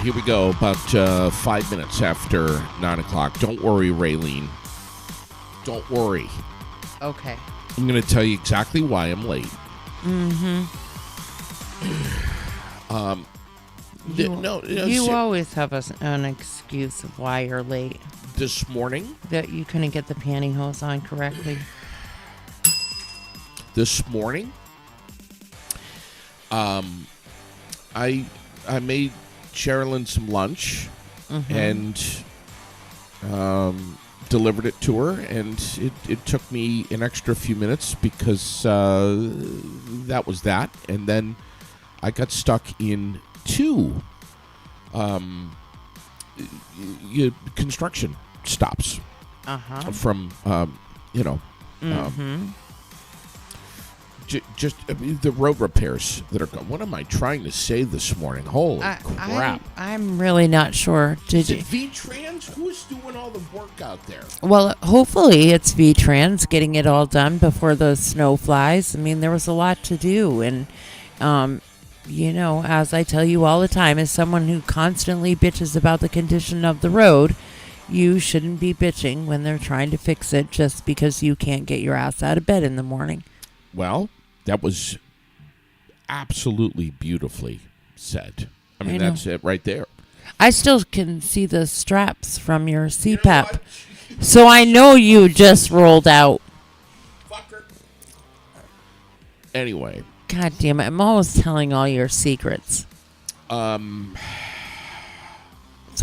here we go. About 5 minutes after 9 o'clock. Don't worry, Raylene. Don't worry. Okay. I'm going to tell you exactly why I'm late. You always have an excuse of why you're late. This morning? That you couldn't get the pantyhose on correctly. This morning? I made Sherilyn some lunch and delivered it to her, and it took me an extra few minutes because that was that, and then I got stuck in two construction stops from the road repairs that are going. What am I trying to say this morning? Holy crap. I'm really not sure. Is it V-Trans? Who's doing all the work out there? Well, hopefully it's V-Trans getting it all done before the snow flies. I mean, there was a lot to do. And, as I tell you all the time, as someone who constantly bitches about the condition of the road, you shouldn't be bitching when they're trying to fix it just because you can't get your ass out of bed in the morning. Well, that was absolutely beautifully said. I mean, that's it right there. I still can see the straps from your CPAP. So I know you just rolled out. Fucker. Anyway. God damn it. I'm always telling all your secrets. That's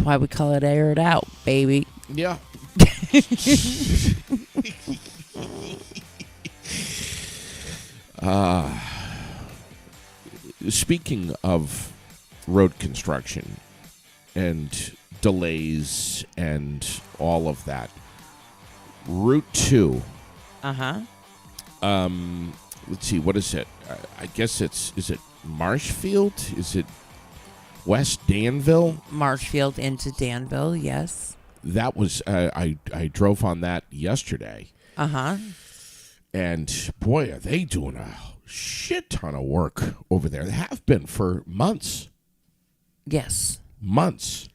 why we call it Air It Out, baby. Yeah. Speaking of road construction and delays and all of that, Route 2. Let's see, what is it? I guess is it Marshfield? Is it West Danville? Marshfield into Danville, yes. That was, I drove on that yesterday. And boy, are they doing a shit ton of work over there. They have been for months. Yes. Months.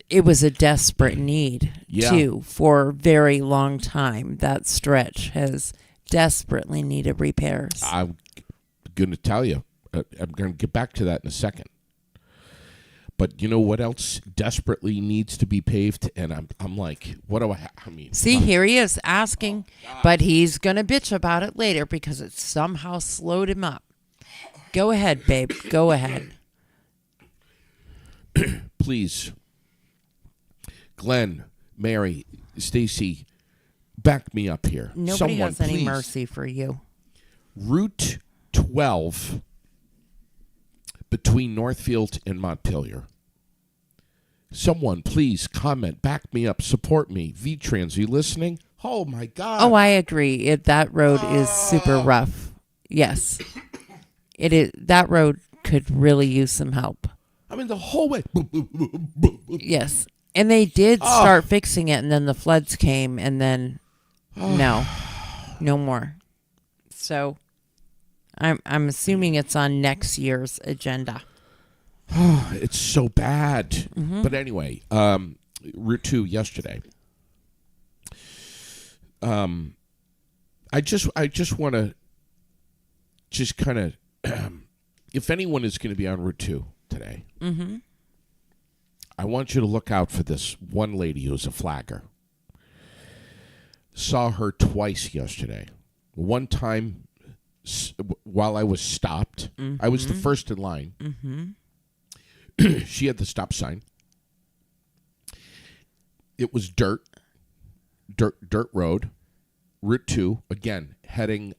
It was a desperate need, too, for a very long time. That stretch has desperately needed repairs. I'm going to tell you. I'm going to get back to that in a second. But you know what else desperately needs to be paved? And I'm like, what do I mean? See, here he is asking, but he's going to bitch about it later because it somehow slowed him up. Go ahead, babe. Go ahead. Please. Glenn, Mary, Stacy, back me up here. Nobody Someone, has any please. mercy for you. Route 12 between Northfield and Montpelier. Someone, please comment, back me up, support me. V-Trans, are you listening? Oh, my God. Oh, I agree. That road is super rough. Yes. It is. That road could really use some help. I mean, the whole way. Yes. And they did start fixing it, and then the floods came, and then no more. So I'm assuming it's on next year's agenda. It's so bad. But anyway, Route 2 yesterday. I just want to just kind of, if anyone is going to be on Route 2 today, I want you to look out for this one lady who's a flagger. Saw her twice yesterday. One time while I was stopped. I was the first in line. She had the stop sign. It was dirt road. Route 2, again, heading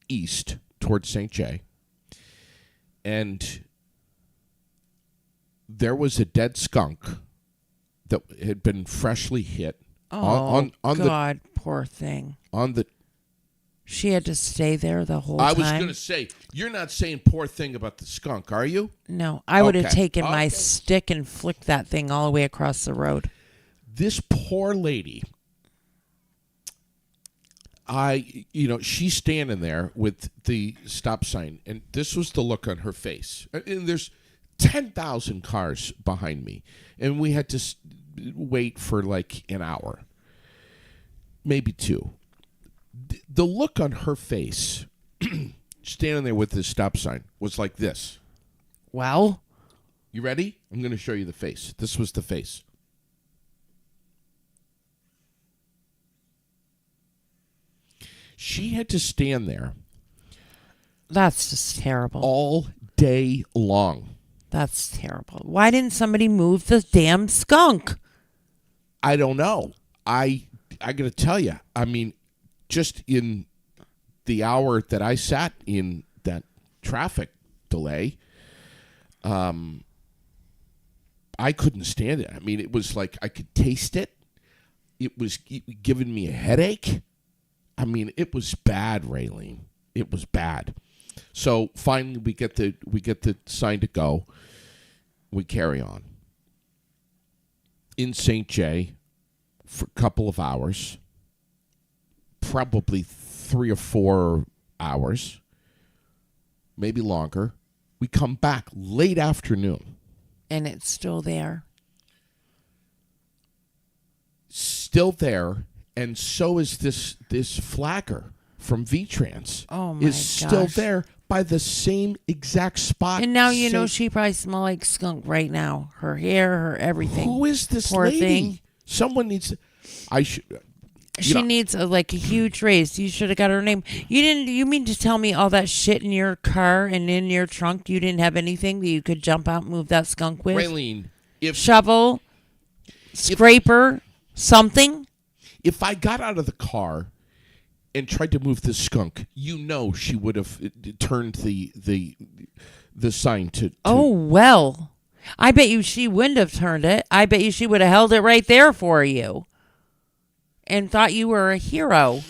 east towards St. Jay. And there was a dead skunk that had been freshly hit. On God, poor thing. She had to stay there the whole time. I was going to say, you're not saying poor thing about the skunk, are you? No, I would have taken my stick and flicked that thing all the way across the road. This poor lady, she's standing there with the stop sign, and this was the look on her face. And there's 10,000 cars behind me. And we had to wait for like an hour, maybe two. The look on her face, standing there with this stop sign, was like this. Well, you ready? I'm going to show you the face. This was the face. She had to stand there. That's just terrible. All day long. That's terrible. Why didn't somebody move the damn skunk? I don't know. I got to tell you, I mean, just in the hour that I sat in that traffic delay, I couldn't stand it. I mean, it was like I could taste it. It was giving me a headache. I mean, it was bad, Raylene. It was bad. So finally, we get the sign to go. We carry on in St. Jay for a couple of hours, probably 3 or 4 hours, maybe longer. We come back late afternoon, and it's still there. Still there, and so is this flagger from VTrans. Oh my gosh. Is still there by the same exact spot. And now you know she probably smells like skunk right now. Her hair, her everything. Who is this Poor lady? thing. Someone needs to, I should. She needs a huge raise. You should have got her name. You didn't. You mean to tell me all that shit in your car and in your trunk? You didn't have anything that you could jump out and move that skunk with? Raylene, shovel, scraper, something. If I got out of the car and tried to move the skunk, you know she would have turned the sign to. Oh well, I bet you she wouldn't have turned it. I bet you she would have held it right there for you. And thought you were a hero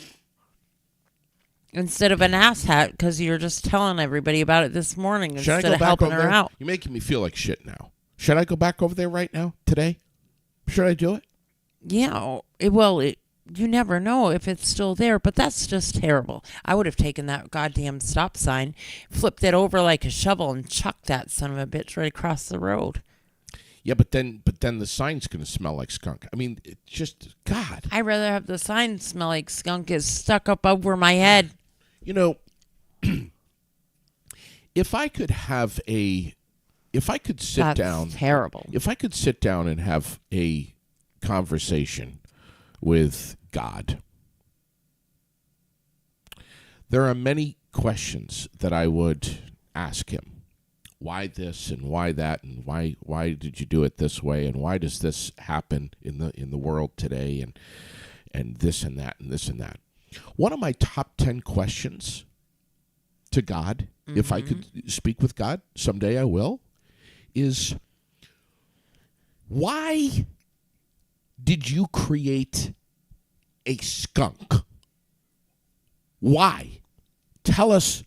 instead of an asshat because you're just telling everybody about it this morning instead of helping her out. You're making me feel like shit now. Should I go back over there right now, today? Should I do it? Yeah. You never know if it's still there, but that's just terrible. I would have taken that goddamn stop sign, flipped it over like a shovel, and chucked that son of a bitch right across the road. Yeah, but then the sign's going to smell like skunk. I mean, it just, God. I'd rather have the sign smell like skunk is stuck up over my head. You know, if I could sit down. That's terrible. If I could sit down and have a conversation with God, there are many questions that I would ask him. Why this and why that and why did you do it this way and why does this happen in the world today and this and that and this and that. One of my top 10 questions to God, if I could speak with God, someday I will, is why did you create a skunk? Why? Tell us,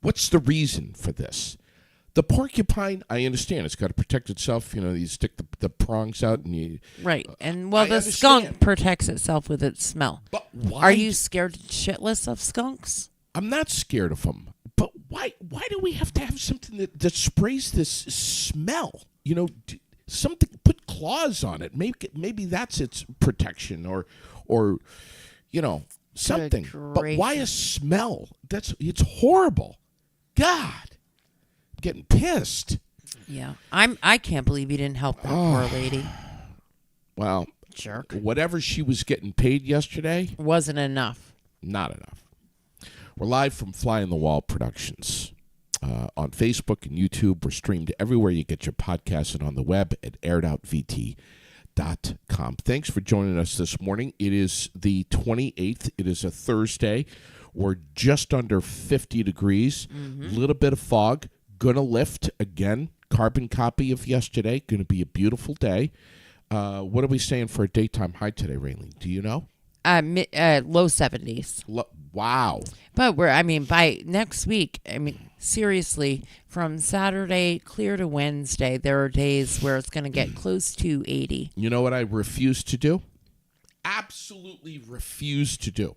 what's the reason for this? The porcupine, I understand. It's got to protect itself. You know, you stick the prongs out and you... Right. And, the skunk protects itself with its smell. But why? Are you scared shitless of skunks? I'm not scared of them. But why do we have to have something that sprays this smell? You know, something, put claws on it. Maybe that's its protection or you know, something. But why a smell? It's horrible. God. Getting pissed. Yeah. I can't believe you didn't help that poor lady. Well, jerk. Whatever she was getting paid yesterday wasn't enough. Not enough. We're live from Fly on the Wall Productions on Facebook and YouTube. We're streamed everywhere you get your podcasts and on the web at airedoutVT.com. Thanks for joining us this morning. It is the 28th. It is a Thursday. We're just under 50 degrees. A little bit of fog. Going to lift again. Carbon copy of yesterday. Going to be a beautiful day. What are we saying for a daytime high today, Raylene? Do you know? Low 70s. Wow. But by next week, seriously, from Saturday clear to Wednesday, there are days where it's going to get close to 80. You know what I refuse to do? Absolutely refuse to do.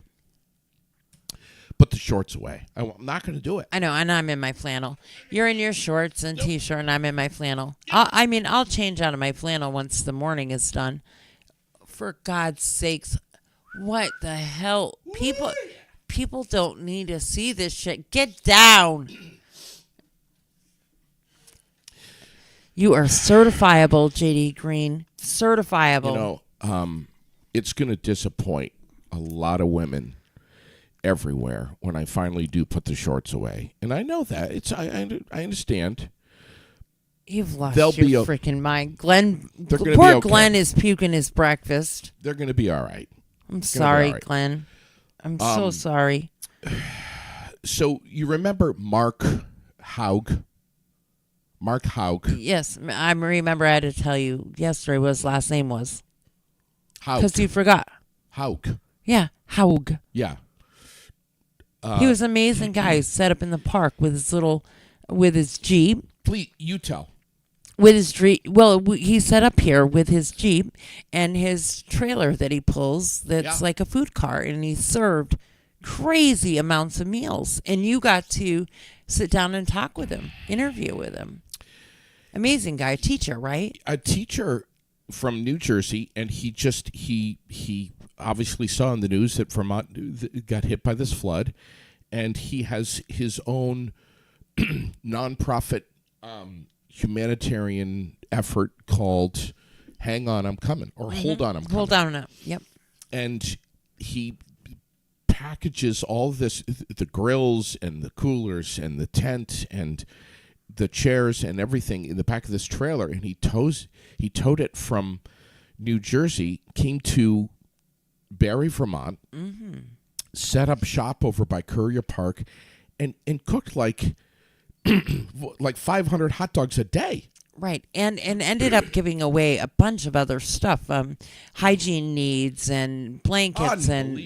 put the shorts away. I'm not going to do it. I know, and I'm in my flannel. You're in your shorts and T-shirt, and I'm in my flannel. I'll change out of my flannel once the morning is done. For God's sakes, what the hell? People don't need to see this shit. Get down. You are certifiable, JD Green. Certifiable. It's going to disappoint a lot of women everywhere when I finally do put the shorts away. And I know that. I understand. You've lost your freaking mind. Glenn, poor Glenn is puking his breakfast. They're going to be all right. I'm sorry, Glenn. I'm so sorry. So you remember Mark Haug? Mark Haug. Yes, I remember I had to tell you yesterday what his last name was. Haug. Because you forgot. Haug. Yeah, Haug. Yeah. He was an amazing guy. He set up in the park with his Jeep. Please, you tell. With his Jeep. Well, he set up here with his Jeep and his trailer that he pulls that's like a food cart. And he served crazy amounts of meals. And you got to sit down and talk with him, interview with him. Amazing guy. Teacher, right? A teacher from New Jersey. And he obviously saw in the news that Vermont got hit by this flood. And he has his own nonprofit humanitarian effort called Hang On, I'm Coming, or Hold On, I'm Coming. Hold On, yep. And he packages all this, the grills and the coolers and the tent and the chairs and everything in the back of this trailer, and he towed it from New Jersey, came to Barrie, Vermont, set up shop over by Courier Park, and cooked like 500 hot dogs a day. Right, and ended up giving away a bunch of other stuff, hygiene needs and blankets, and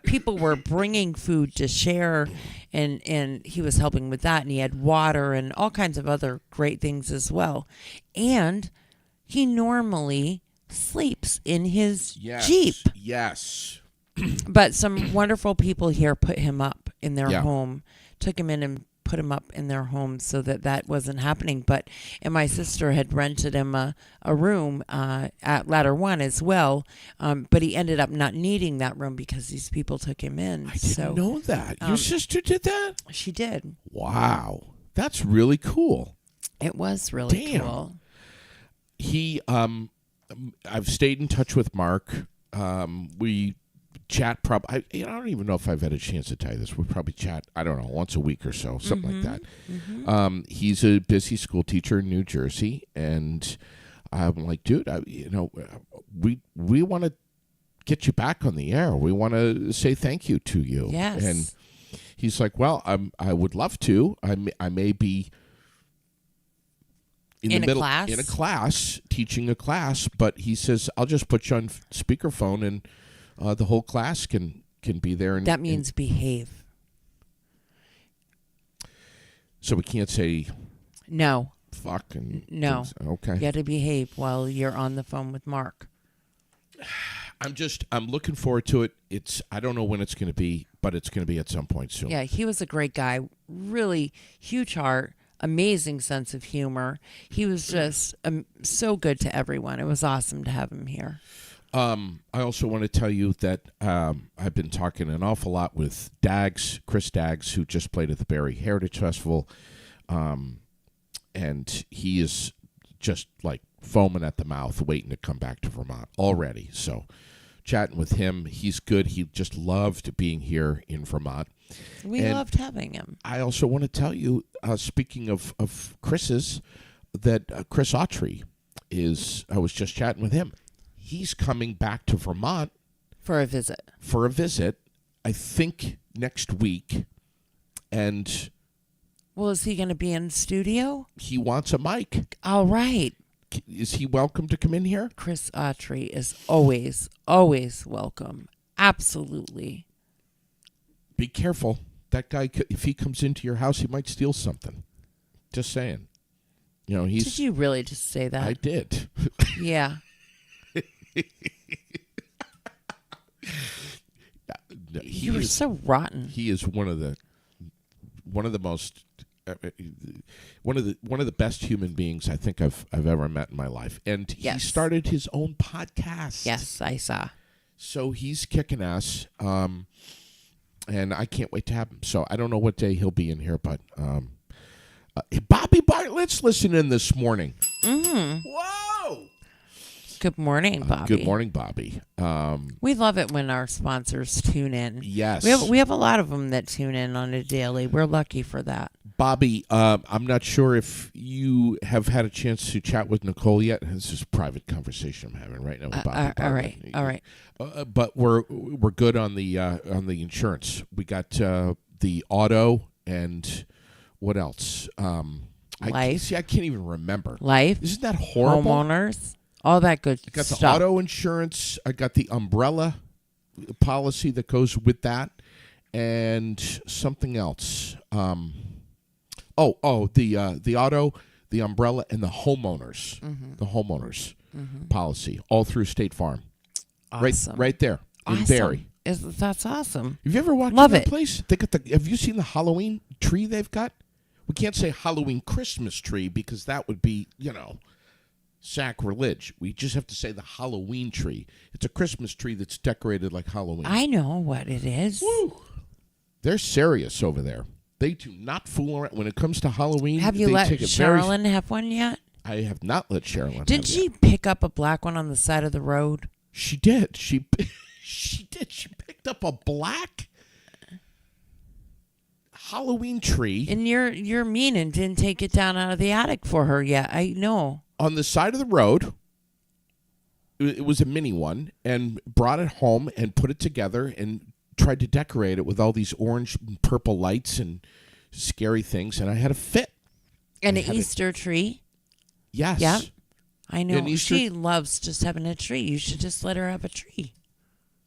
people were bringing food to share, and he was helping with that, and he had water and all kinds of other great things as well. And he normally sleeps in his Jeep. Yes. But some wonderful people here put him up in their home, took him in and put him up in their home so that wasn't happening. And my sister had rented him a room at Ladder One as well, but he ended up not needing that room because these people took him in. I didn't know that. Your sister did that? She did. Wow. That's really cool. It was really cool. He, I've stayed in touch with Mark. We chat I don't even know if I've had a chance to tell you this. We probably chat, I don't know, once a week or so, something like that. He's a busy school teacher in New Jersey, and I'm like, dude, we want to get you back on the air. We want to say thank you to you. Yes. And he's like, well, I would love to. I may be in a class, teaching a class, but he says, I'll just put you on speakerphone and the whole class can be there. And that means behave. So we can't say no. Fuck and no. Things. Okay. You got to behave while you're on the phone with Mark. I'm looking forward to it. I don't know when it's going to be, but it's going to be at some point soon. Yeah, he was a great guy. Really huge heart. Amazing sense of humor. He was just so good to everyone. It was awesome to have him here. I also want to tell you that I've been talking an awful lot with Chris Daggs, who just played at the Barrie Heritage Festival, and he is just like foaming at the mouth, waiting to come back to Vermont already. So chatting with him, he's good. He just loved being here in Vermont. We loved having him. I also want to tell you, speaking of Chris's, that Chris Autry I was just chatting with him. He's coming back to Vermont for a visit. I think next week. And well, is he going to be in studio? He wants a mic. All right. Is he welcome to come in here? Chris Autry is always welcome. Absolutely. Be careful. That guy, if he comes into your house, he might steal something. Just saying. Did you really just say that? I did. Yeah. You were so rotten. He is one of the most one of the best human beings I think I've ever met in my life. And he started his own podcast. Yes, I saw. So he's kicking ass. And I can't wait to have him. So I don't know what day he'll be in here, but Bobby Bartlett's listening this morning. Mm-hmm. Whoa! Good morning, Bobby. Good morning, Bobby. We love it when our sponsors tune in. Yes. We have a lot of them that tune in on a daily. We're lucky for that. Bobby, I'm not sure if you have had a chance to chat with Nicole yet. This is a private conversation I'm having right now with Bobby. All right. But we're good on the insurance. We got the auto and what else? Life. I can't even remember. Life. Isn't that horrible? Homeowners. All that good stuff. I got the auto insurance. I got the umbrella policy that goes with that, and something else. The auto, the umbrella, and the homeowners. Mm-hmm. The homeowners policy, all through State Farm. Awesome. Right there in Barrie. That's awesome. Have you ever walked in that place? They got have you seen the Halloween tree they've got? We can't say Halloween Christmas tree because that would be, sacrilege. We just have to say the Halloween tree. It's a Christmas tree that's decorated like Halloween. I know what it is. Woo. They're serious over there. They do not fool around when it comes to Halloween. Have you let Sherilyn have one yet? I have not let Sherilyn. Did she pick up a black one on the side of the road? She did. She did. She picked up a black Halloween tree. And you're mean and didn't take it down out of the attic for her yet. I know. On the side of the road. It was a mini one, and brought it home and put it together and tried to decorate it with all these orange and purple lights and scary things, and I had a fit. And an Easter tree. Yes. Yep. I know. She loves just having a tree. You should just let her have a tree.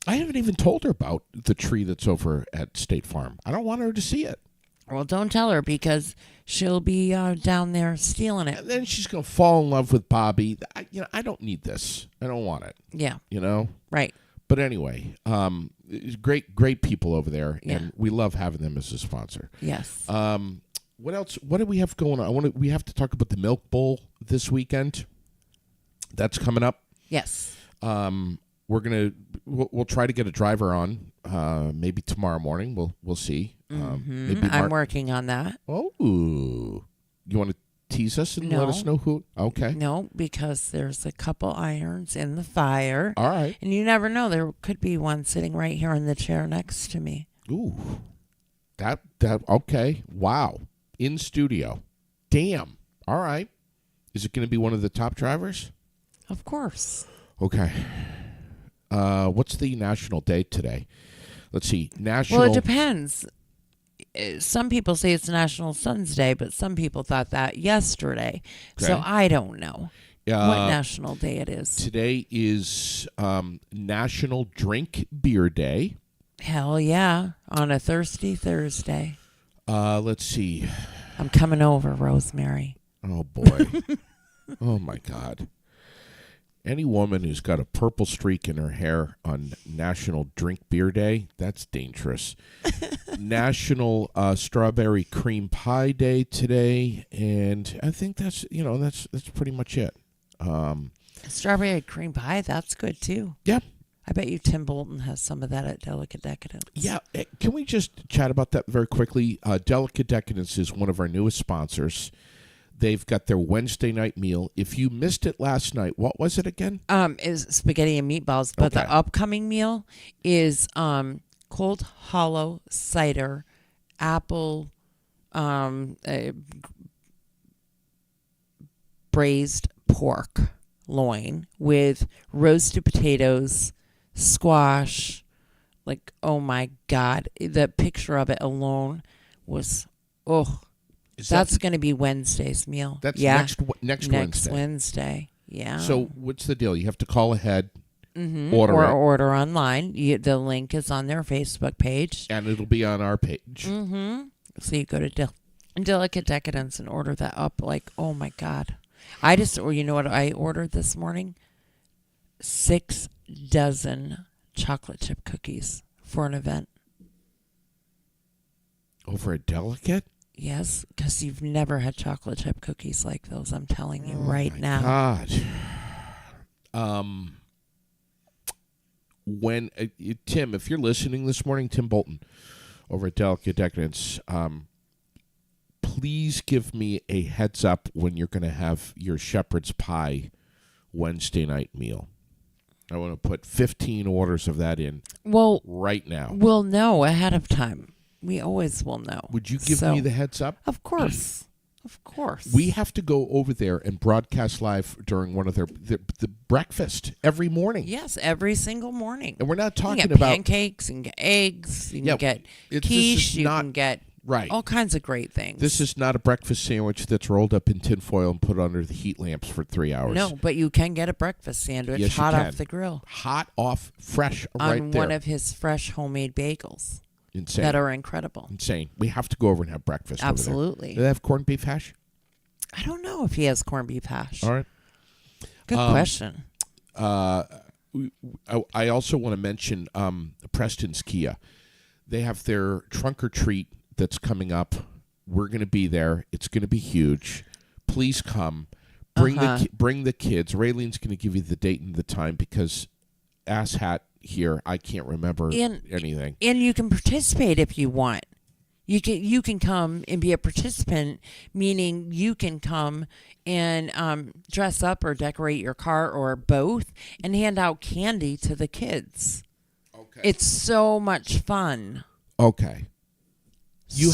I haven't even told her about the tree that's over at State Farm. I don't want her to see it. Well, don't tell her because she'll be down there stealing it. And then she's going to fall in love with Bobby. I don't need this. I don't want it. Yeah. Right. But anyway, great people over there, and we love having them as a sponsor. Yes. What else? What do we have going on? We have to talk about the Milk Bowl this weekend. That's coming up. Yes. We'll try to get a driver on. Maybe tomorrow morning. We'll see. Maybe I'm working on that. Oh, you want to tease us and let us know who? Okay. No, because there's a couple irons in the fire. All right. And you never know. There could be one sitting right here in the chair next to me. Ooh. That okay. Wow. In studio. Damn. All right. Is it going to be one of the top drivers? Of course. Okay. What's the national day today? Let's see. Well, it depends. Some people say it's National Sons Day, but some people thought that yesterday. Okay. So I don't know what national day it is. Today is National Drink Beer Day. Hell yeah. On a thirsty Thursday. Let's see. I'm coming over, Rosemary. Oh, boy. Oh, my God. Any woman who's got a purple streak in her hair on National Drink Beer Day, that's dangerous. National Strawberry Cream Pie Day today, and I think that's pretty much it. Strawberry cream pie, that's good too. Yeah. I bet you Tim Bolton has some of that at Delicate Decadence. Yeah. Can we just chat about that very quickly? Delicate Decadence is one of our newest sponsors. They've got their Wednesday night meal. If you missed it last night, what was it again? Is spaghetti and meatballs. But the upcoming meal is cold hollow cider, apple, braised pork loin with roasted potatoes, squash. Like, oh my God. The picture of it alone was, that's going to be Wednesday's meal. That's next Wednesday. Yeah. So what's the deal? You have to call ahead, order online. The link is on their Facebook page. And it'll be on our page. Mm-hmm. So you go to Delicate Decadence and order that up. Like, oh my God. You know what I ordered this morning? 6 dozen chocolate chip cookies for an event. Over a delicate? Yes, because you've never had chocolate chip cookies like those. I'm telling you right now. God. When Tim, if you're listening this morning, Tim Bolton, over at Delicate Decadence, please give me a heads up when you're going to have your shepherd's pie Wednesday night meal. I want to put 15 orders of that in right now. We'll know ahead of time. We always will know. Would you give me the heads up? Of course. Of course. We have to go over there and broadcast live during one of the breakfast every morning. Yes, every single morning. And we're not talking you can get about pancakes and get eggs. You can get quiche. You can get all kinds of great things. This is not a breakfast sandwich that's rolled up in tinfoil and put under the heat lamps for 3 hours. No, but you can get a breakfast sandwich hot off the grill. Hot off, fresh, right there. On one of his fresh homemade bagels. Insane. That are incredible. Insane. We have to go over and have breakfast. Absolutely. Over there. Do they have corned beef hash? I don't know if he has corned beef hash. All right. Good question. I also want to mention Preston's Kia. They have their trunk or treat that's coming up. We're going to be there. It's going to be huge. Please come. Bring the kids. Raylene's going to give you the date and the time because asshat here, I can't remember anything. And you can participate if you want. You can come and be a participant, meaning you can come and dress up or decorate your car or both and hand out candy to the kids. Okay. It's so much fun. Okay.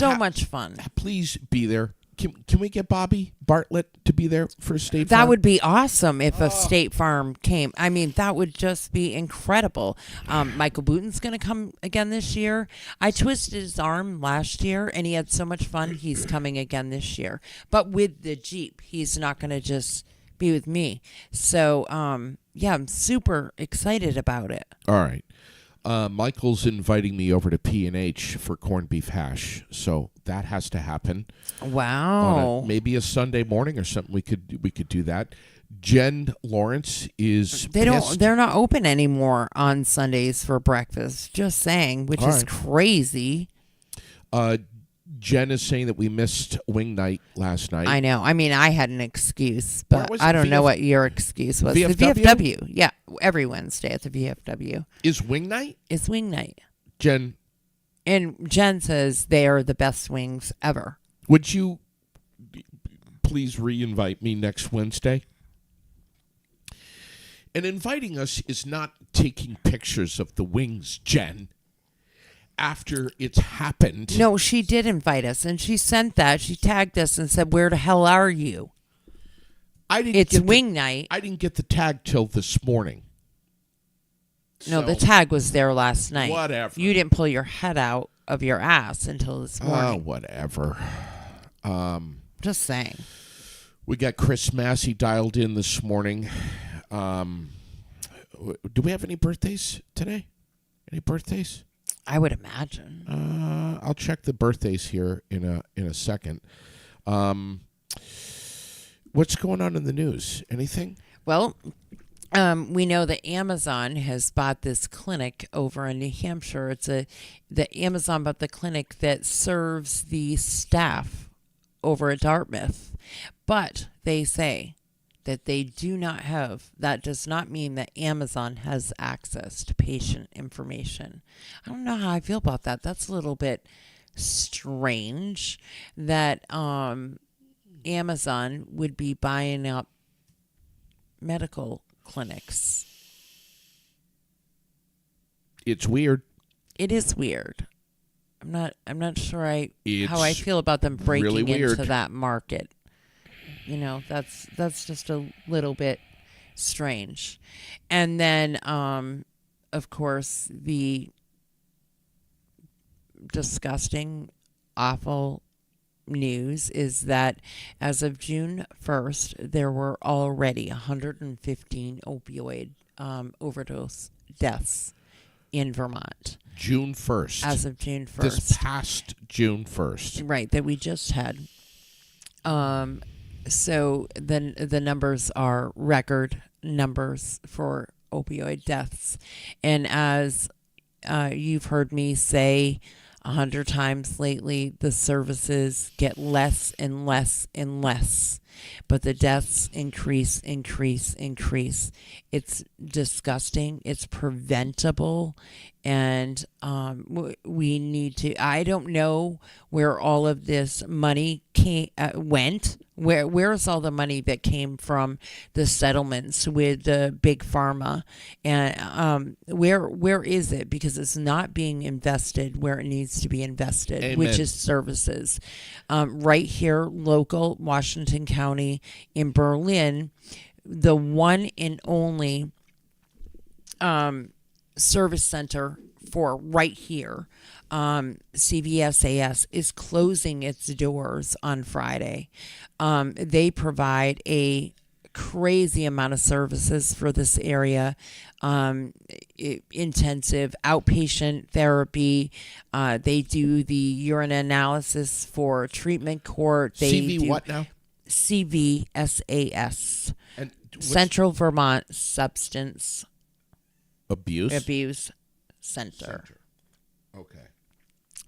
Much fun. Please be there. Can we get Bobby Bartlett to be there for State Farm? That would be awesome if a State Farm came. I mean, that would just be incredible. Michael Booten's going to come again this year. I twisted his arm last year, and he had so much fun. He's coming again this year. But with the Jeep, he's not going to just be with me. So, I'm super excited about it. All right. Michael's inviting me over to P&H for corned beef hash, so that has to happen. Wow! Maybe a Sunday morning or something. We could do that. Jen Lawrence is pissed. They're not open anymore on Sundays for breakfast. Just saying, which is crazy. Jen is saying that we missed wing night last night. I know. I mean, I had an excuse, but I don't know what your excuse was. VFW? The VFW. Yeah, every Wednesday at the VFW. Is wing night? It's wing night. Jen. And Jen says they are the best wings ever. Would you please re-invite me next Wednesday? And inviting us is not taking pictures of the wings, Jen. After it's happened. No, she did invite us, and she sent that. She tagged us and said, "Where the hell are you?" It's wing night. I didn't get the tag till this morning. No, the tag was there last night. Whatever. You didn't pull your head out of your ass until this morning. Oh, whatever. Just saying. We got Chris Massey dialed in this morning. Do we have any birthdays today? Any birthdays? I would imagine. I'll check the birthdays here in a second. What's going on in the news? Anything? Well, we know that Amazon has bought this clinic over in New Hampshire. The Amazon bought the clinic that serves the staff over at Dartmouth. But they say that they do not have, that does not mean that Amazon has access to patient information. I don't know how I feel about that. That's a little bit strange that Amazon would be buying up medical clinics. It's weird. It is weird. I'm not sure how I feel about them breaking really into that market. You know, that's just a little bit strange. And then, of course, the disgusting, awful news is that as of June 1st, there were already 115 opioid overdose deaths in Vermont. June 1st. As of June 1st. This past June 1st. Right, that we just had. So the numbers are record numbers for opioid deaths. And as you've heard me say 100 times lately. The services get less and less and less, but the deaths increase. It's disgusting. It's preventable, and we need to. I don't know where all of this money went. Where's all the money that came from the settlements with the big pharma, and where is it? Because it's not being invested where it needs to be invested, Amen. which is services. Right here, local Washington County in Berlin, the one and only service center for right here, CVSAS, is closing its doors on Friday. They provide a crazy amount of services for this area. Intensive outpatient therapy. They do the urine analysis for treatment court. What now? CVSAS. And Central Vermont Substance Abuse Center. Okay.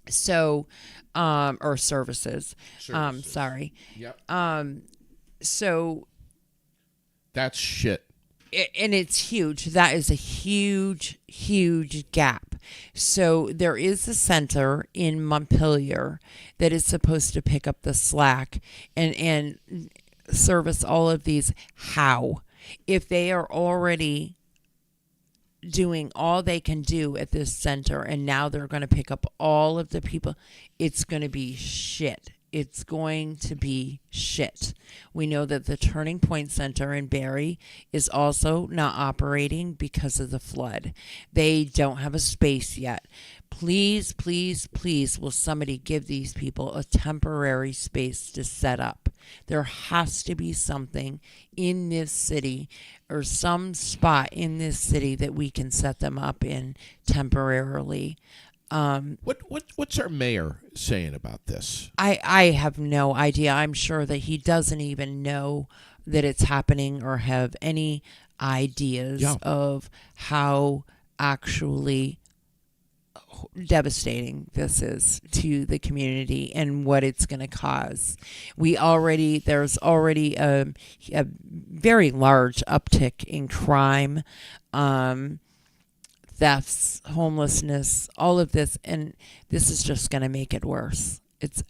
So, or services. Sorry. Yep. So that's shit. And it's huge. That is a huge gap. So there is a center in Montpelier that is supposed to pick up the slack and service all of these. How? If they are already doing all they can do at this center and now they're going to pick up all of the people, it's going to be shit. It's going to be shit. We know that the Turning Point Center in Barrie is also not operating because of the flood. They don't have a space yet. Please, will somebody give these people a temporary space to set up? There has to be something in this city or some spot in this city that we can set them up in temporarily. What's our mayor saying about this? I have no idea. I'm sure that he doesn't even know that it's happening or have any ideas of how actually devastating this is to the community and what it's going to cause. There's already a very large uptick in crime, thefts, homelessness, all of this, and this is just going to make it worse. It's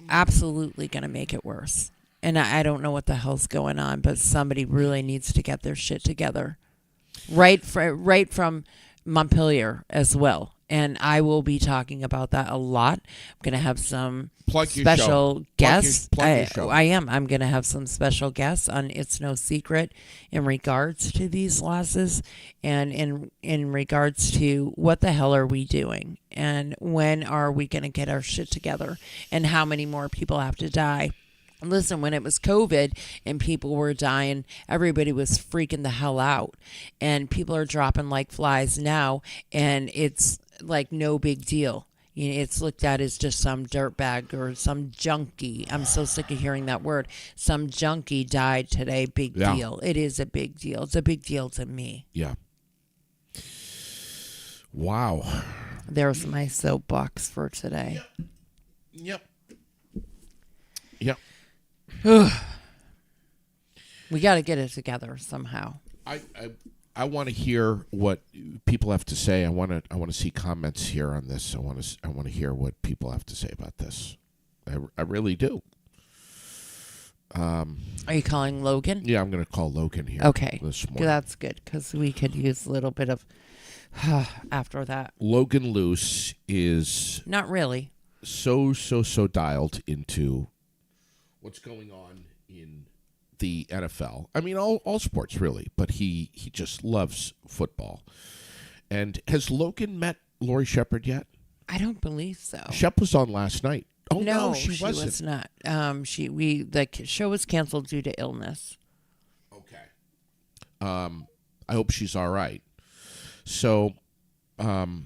absolutely going to make it worse. And I don't know what the hell's going on, but somebody really needs to get their shit together. Right from Montpelier as well. And I will be talking about that a lot. I'm going to have some special guests. I am. I'm going to have some special guests on It's No Secret in regards to these losses and in regards to what the hell are we doing and when are we going to get our shit together and how many more people have to die. Listen, when it was COVID and people were dying, everybody was freaking the hell out. And people are dropping like flies now, and it's like no big deal. You know, it's looked at as just some dirtbag or some junkie. I'm so sick of hearing that word. Some junkie died today. Big deal. It is a big deal. It's a big deal to me. Yeah. Wow. There's my soapbox for today. Yep. We got to get it together somehow. I want to hear what people have to say. I want to see comments here on this. I want to hear what people have to say about this. I really do. Are you calling Logan? Yeah, I'm going to call Logan here. Okay, this morning. That's good because we could use a little bit of after that. Logan Luce is not really so dialed into what's going on in the NFL. I mean, all sports really, but he just loves football. And has Logan met Lori Shepherd yet? I don't believe so. Shep was on last night. Oh no, she wasn't. Was not. The show was canceled due to illness. Okay. I hope she's all right. So, my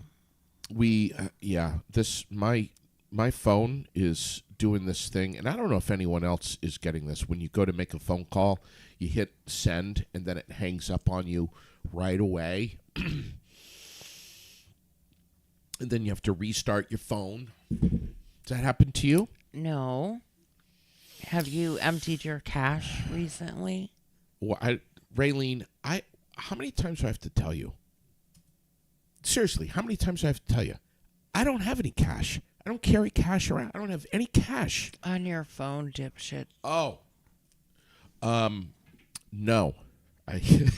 phone is doing this thing, and I don't know if anyone else is getting this. When you go to make a phone call, you hit send, and then it hangs up on you right away. and then you have to restart your phone. Does that happen to you? No. Have you emptied your cash recently? Well, Raylene, how many times do I have to tell you? Seriously, how many times do I have to tell you? I don't have any cash. I don't carry cash around. I don't have any cash. On your phone, dipshit. Oh. No. No. I haven't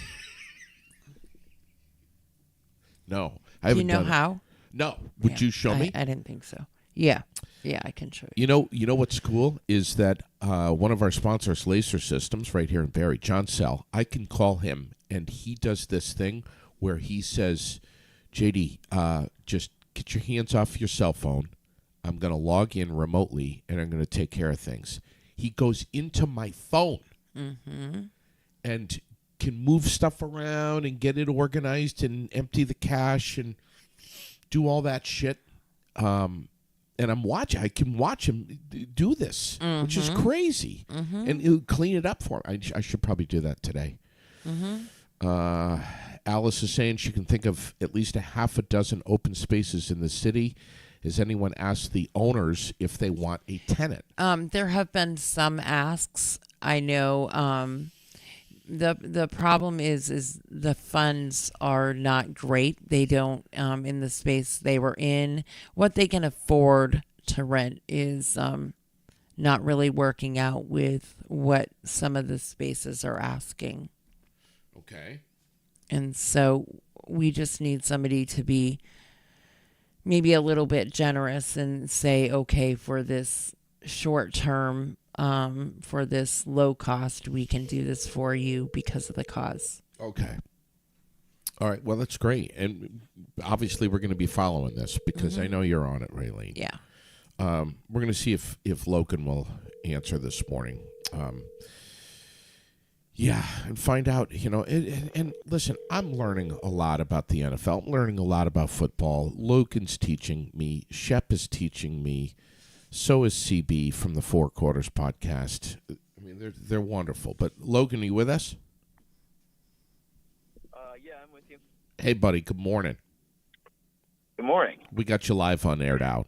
Do you know done it. how? No. Would you show me? I didn't think so. Yeah. Yeah, I can show you. You know what's cool is that one of our sponsors, Laser Systems, right here in Barrie, John Sell, I can call him, and he does this thing where he says, JD, just get your hands off your cell phone. I'm going to log in remotely, and I'm going to take care of things. He goes into my phone and can move stuff around and get it organized and empty the cache and do all that shit. And I can watch him do this, which is crazy. And he'll clean it up for me. I should probably do that today. Alice is saying she can think of at least a half a dozen open spaces in the city. Has anyone asked the owners if they want a tenant? There have been some asks. I know the problem is the funds are not great. They don't in the space they were in. What they can afford to rent is not really working out with what some of the spaces are asking. Okay. And so we just need somebody to be maybe a little bit generous and say, okay, for this short term, for this low cost, we can do this for you because of the cause. Okay. All right. Well, that's great. And obviously we're going to be following this because I know you're on it, Raylene. Yeah. We're going to see if Logan will answer this morning. Yeah, and find out, and listen, I'm learning a lot about the NFL. I'm learning a lot about football. Logan's teaching me. Shep is teaching me. So is CB from the Four Quarters podcast. I mean, they're wonderful. But Logan, are you with us? Yeah, I'm with you. Hey, buddy. Good morning. Good morning. We got you live on Aired Out.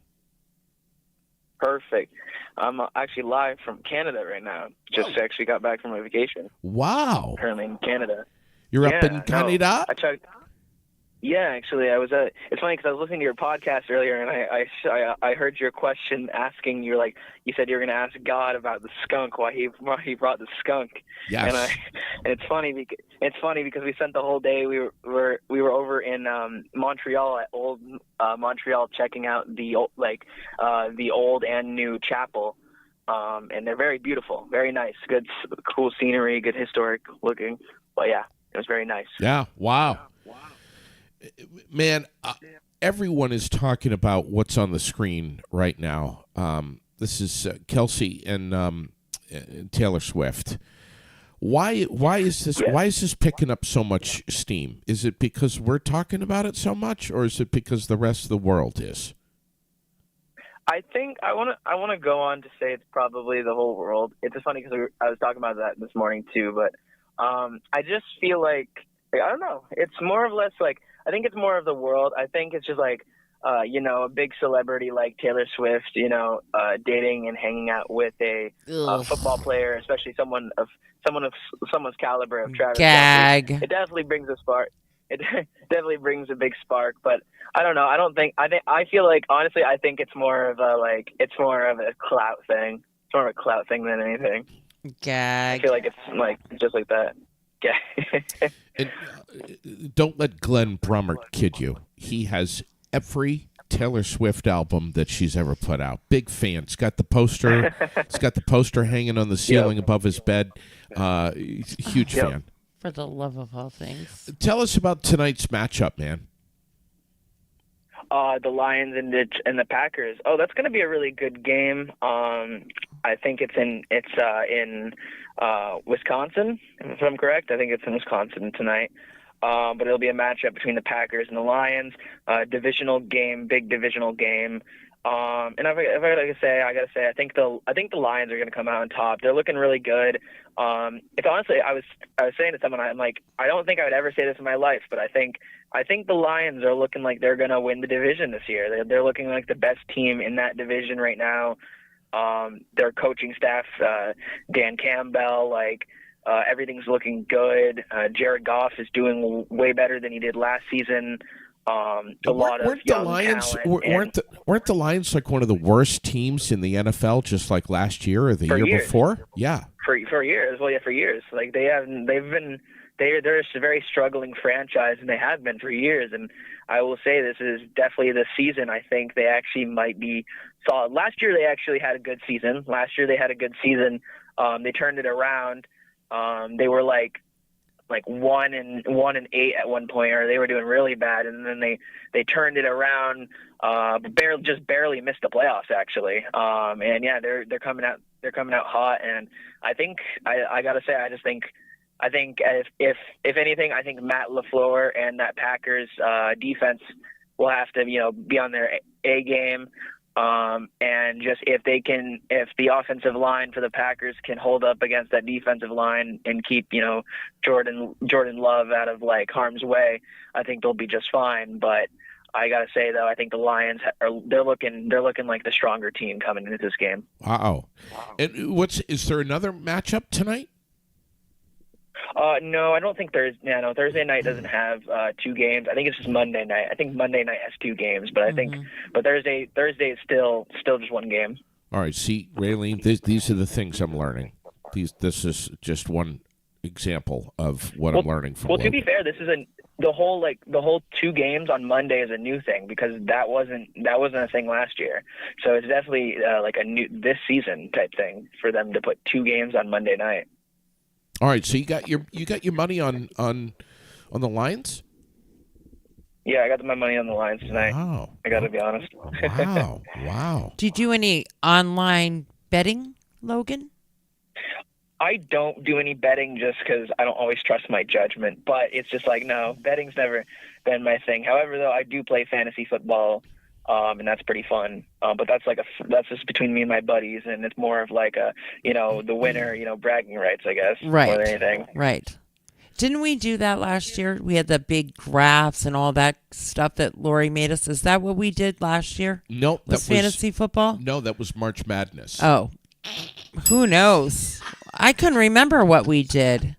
Perfect. I'm actually live from Canada right now. Just actually got back from my vacation. Wow. Currently in Canada. You're up in Canada? I tried. Yeah, actually, I was. It's funny because I was listening to your podcast earlier, and I heard your question asking. You said you were going to ask God about the skunk, why he brought the skunk. Yes. And it's funny because we spent the whole day. We were over in Montreal at old Montreal checking out the old and new chapel, and they're very beautiful, very nice, good, cool scenery, good historic looking. But yeah, it was very nice. Yeah. Wow. Man, everyone is talking about what's on the screen right now. This is Kelsey and Taylor Swift. Why is this picking up so much steam? Is it because we're talking about it so much, or is it because the rest of the world is? I think I want to go on to say it's probably the whole world. It's just funny because I was talking about that this morning too, but I just feel like I don't know. It's more or less like. I think it's more of the world. I think it's just like, a big celebrity like Taylor Swift, dating and hanging out with a football player, especially someone's caliber of Travis Gag. Kelce. It definitely brings a spark. It definitely brings a big spark, but I don't know. I feel like honestly, I think it's more of a clout thing. It's more of a clout thing than anything. Gag. I feel like it's like just like that. Yeah. And don't let Glenn Brummert kid you. He has every Taylor Swift album that she's ever put out. Big fan. He's got the poster. He's got the poster hanging on the ceiling above his bed. Huge fan. For the love of all things. Tell us about tonight's matchup, man. The Lions and the Packers. Oh, that's going to be a really good game. I think it's in Wisconsin, if I'm correct. I think it's in Wisconsin tonight. But it'll be a matchup between the Packers and the Lions. Divisional game, big divisional game. And if I gotta say, I think the Lions are going to come out on top. They're looking really good. It's honestly, I was saying to someone, I'm like, I don't think I would ever say this in my life, but I think the Lions are looking like they're going to win the division this year. They're looking like the best team in that division right now. Their coaching staff, Dan Campbell, everything's looking good. Jared Goff is doing way better than he did last season. A lot of young talent. Weren't the Lions like one of the worst teams in the NFL just like last year or the year before? Yeah. For years. Well, yeah, for years. Like they're just a very struggling franchise, and they have been for years. And I will say this is definitely the season. I think they actually might be solid. Last year they actually had a good season. They turned it around. They were like 1-8 at one point, or they were doing really bad, and then they turned it around, barely missed the playoffs actually. And yeah, they're coming out hot, and I think I gotta say, I think if anything, I think Matt LaFleur and that Packers defense will have to be on their A game. And just if the offensive line for the Packers can hold up against that defensive line and keep, Jordan Love out of harm's way, I think they'll be just fine. But I gotta say though, I think the Lions they're looking like the stronger team coming into this game. Wow. And is there another matchup tonight? No, I don't think Thursday night doesn't have 2 games. I think it's just Monday night. I think Monday night has 2 games, but but Thursday is still just 1 game. All right, see, Raylene, these are the things I'm learning. This is just one example of what I'm learning from. Well, to be fair, this is the whole 2 games on Monday is a new thing, because that wasn't a thing last year. So it's definitely like a new this season type thing for them to put 2 games on Monday night. All right, so you got your money on the Lions? Yeah, I got my money on the Lions tonight. Wow. I got to be honest. Wow. Do you do any online betting, Logan? I don't do any betting just because I don't always trust my judgment. But it's just no, betting's never been my thing. However, though, I do play fantasy football, and that's pretty fun. But that's just between me and my buddies, and it's more of the winner, bragging rights, I guess, right, more than anything. Right. Didn't we do that last year? We had the big graphs and all that stuff that Lori made us. Is that what we did last year? No, that was fantasy football. No, that was March Madness. Oh, who knows? I couldn't remember what we did.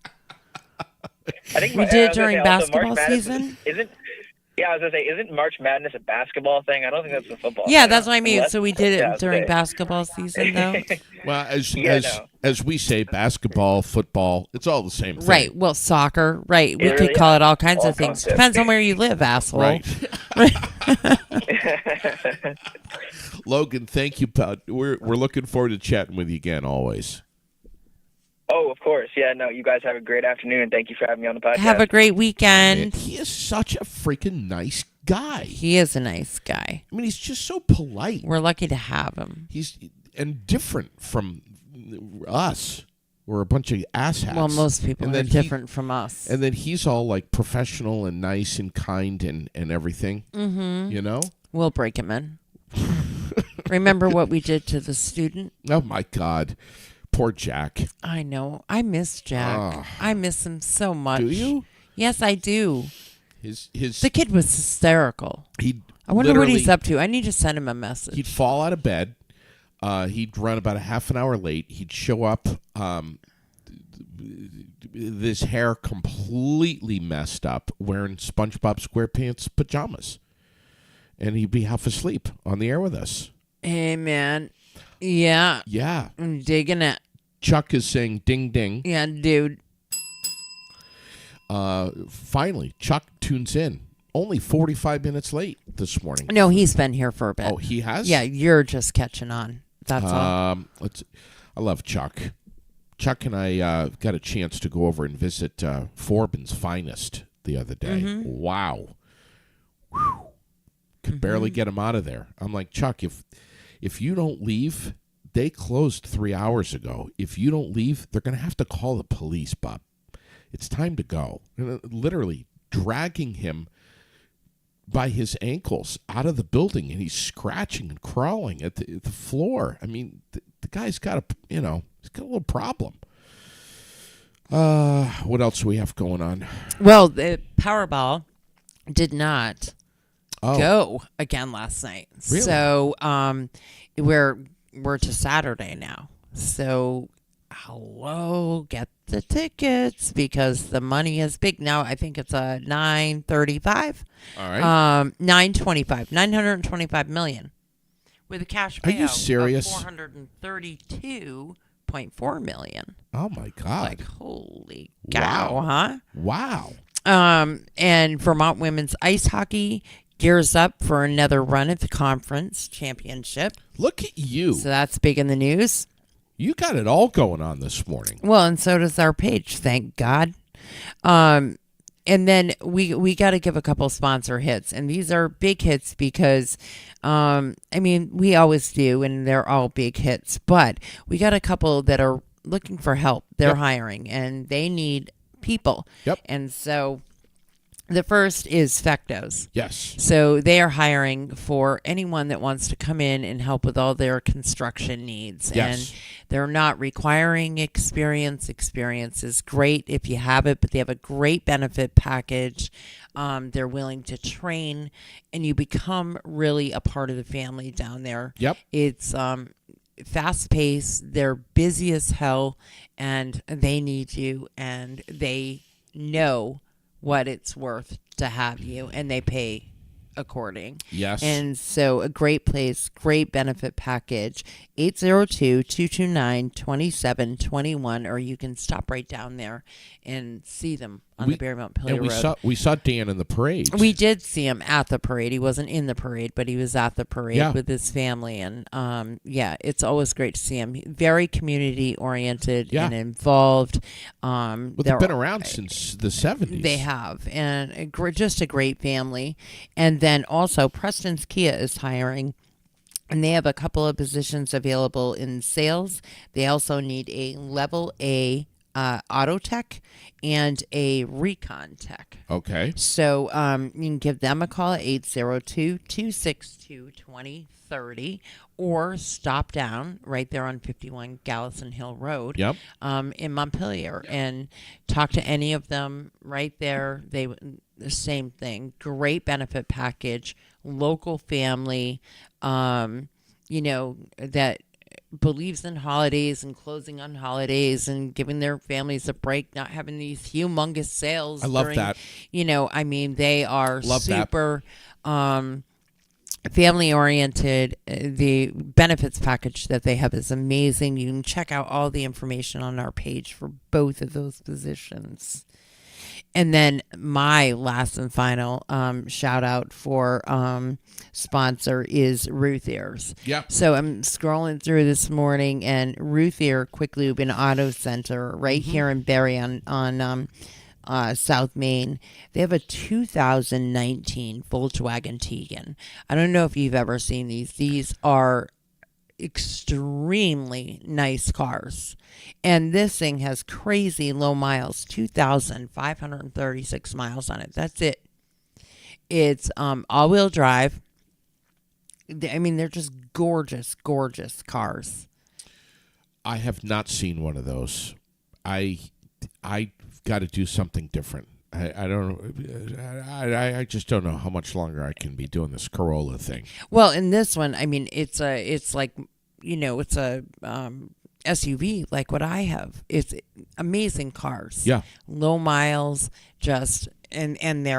I think we did during basketball season. Yeah, I was going to say, isn't March Madness a basketball thing? I don't think that's a football thing. Yeah, that's what I mean. So we did it during basketball season, though? Well, as we say, basketball, football, it's all the same thing. Right. Well, soccer. Right. We could call it all kinds of things. Depends on where you live, asshole. Right. Logan, thank you, bud. We're looking forward to chatting with you again, always. Oh, of course. Yeah, no, you guys have a great afternoon, and thank you for having me on the podcast. Have a great weekend. Man, he is such a freaking nice guy. He is a nice guy. I mean, he's just so polite. We're lucky to have him. He's different from us. We're a bunch of asshats. Well, most people are different from us. And then he's all professional and nice and kind and everything. Mm-hmm. We'll break him in. Remember what we did to the student? Oh, my God. Poor Jack. I know. I miss Jack. I miss him so much. Do you? Yes, I do. The kid was hysterical. I wonder what he's up to. I need to send him a message. He'd fall out of bed. He'd run about a half an hour late. He'd show up. This hair completely messed up, wearing SpongeBob SquarePants pajamas, and he'd be half asleep on the air with us. Hey, man. Yeah. Yeah. I'm digging it. Chuck is saying ding ding. Yeah, dude. Finally, Chuck tunes in. Only 45 minutes late this morning. No, he's been here for a bit. Oh, he has? Yeah, you're just catching on. That's all. I love Chuck. Chuck and I got a chance to go over and visit Forbin's Finest the other day. Mm-hmm. Wow. Whew. Could barely get him out of there. I'm like, Chuck, if you don't leave, they closed 3 hours ago. If you don't leave, they're going to have to call the police, Bob. It's time to go. And literally dragging him by his ankles out of the building, and he's scratching and crawling at the floor. I mean, the guy's got he's got a little problem. What else do we have going on? Well, the Powerball did not go again last night. Really? So we're to Saturday now. So hello, get the tickets because the money is big now. I think it's a $935. All right. $925 million with a cash payout. Are you serious? Of $432.4 million. Oh my God! Like holy cow, huh? Wow. And Vermont women's ice hockey gears up for another run at the conference championship. Look at you. So that's big in the news. You got it all going on this morning. Well, and so does our page, thank God. And then we got to give a couple sponsor hits, and these are big hits because, we always do, and they're all big hits. But we got a couple that are looking for help. They're hiring, and they need people. Yep. And so the first is Fectos. Yes. So they are hiring for anyone that wants to come in and help with all their construction needs. Yes. And they're not requiring experience. Experience is great if you have it, but they have a great benefit package. They're willing to train, and you become really a part of the family down there. Yep. It's fast paced. They're busy as hell, and they need you, and they know what it's worth to have you, and they pay according. Yes. And so a great place, great benefit package, 802-229-2721, or you can stop right down there and see them on the Berry Montpelier Road. We saw Dan in the parade. We did see him at the parade. He wasn't in the parade, but he was at the parade with his family. And it's always great to see him. Very community oriented and involved. But they've been around since the 70s. They have, and just a great family. And then also Preston's Kia is hiring. And they have a couple of positions available in sales. They also need a level A auto tech and a recon tech. Okay. So you can give them a call at 802-262-2030 or stop down right there on 51 Gallison Hill Road in Montpelier and talk to any of them right there. The same thing. Great benefit package, local family, that believes in holidays and closing on holidays and giving their families a break, not having these humongous sales. I love that. They are super family oriented. The benefits package that they have is amazing. You can check out all the information on our page for both of those positions. And then my last and final shout out for sponsor is Ruth Ears. Yeah. So I'm scrolling through this morning, and Ruth Ear Quick Lube and Auto Center right here in Berry on South Main. They have a 2019 Volkswagen Tiguan. I don't know if you've ever seen these. These are extremely nice cars, and this thing has crazy low miles, 2,536 miles on it. That's it. It's all-wheel drive. They're just gorgeous cars. I have not seen one of those. I got to do something different. I don't know. I just don't know how much longer I can be doing this Corolla thing. Well, in this one, it's a SUV like what I have. It's amazing cars. Yeah. Low miles, and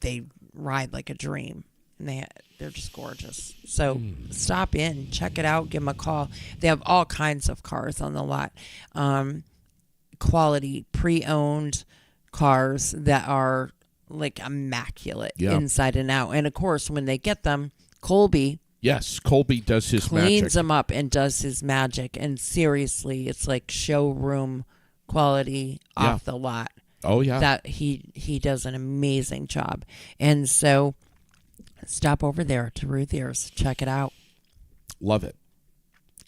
they ride like a dream. And they're just gorgeous. So stop in, check it out, give them a call. They have all kinds of cars on the lot. Quality, pre-owned cars that are like immaculate inside and out. And of course, when they get them, Colby does his magic. Cleans them up and does his magic. And seriously, it's like showroom quality off the lot. Oh yeah. That he does an amazing job. And so stop over there to Ruth Ears. Check it out. Love it.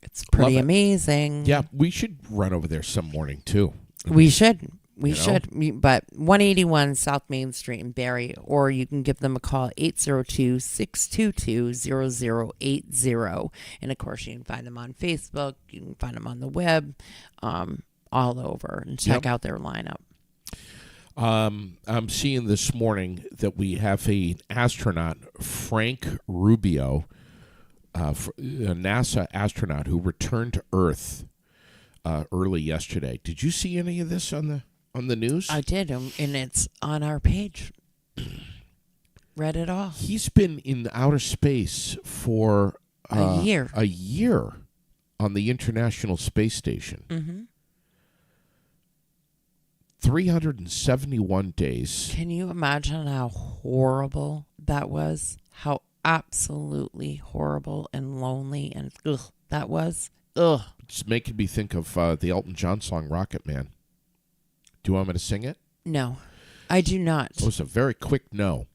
It's pretty amazing. Yeah, we should run over there some morning too. We should. We should, but 181 South Main Street in Barrie, or you can give them a call, 802-622-0080. And, of course, you can find them on Facebook. You can find them on the web, all over, and check out their lineup. I'm seeing this morning that we have an astronaut, Frank Rubio, a NASA astronaut who returned to Earth early yesterday. Did you see any of this on the news? I did, and it's on our page. Read it all. He's been in outer space for a year. A year on the International Space Station. Mm-hmm. 371 days. Can you imagine how horrible that was? How absolutely horrible and lonely and that was? Ugh. It's making me think of the Elton John song Rocket Man. Do you want me to sing it? No, I do not. It was a very quick no.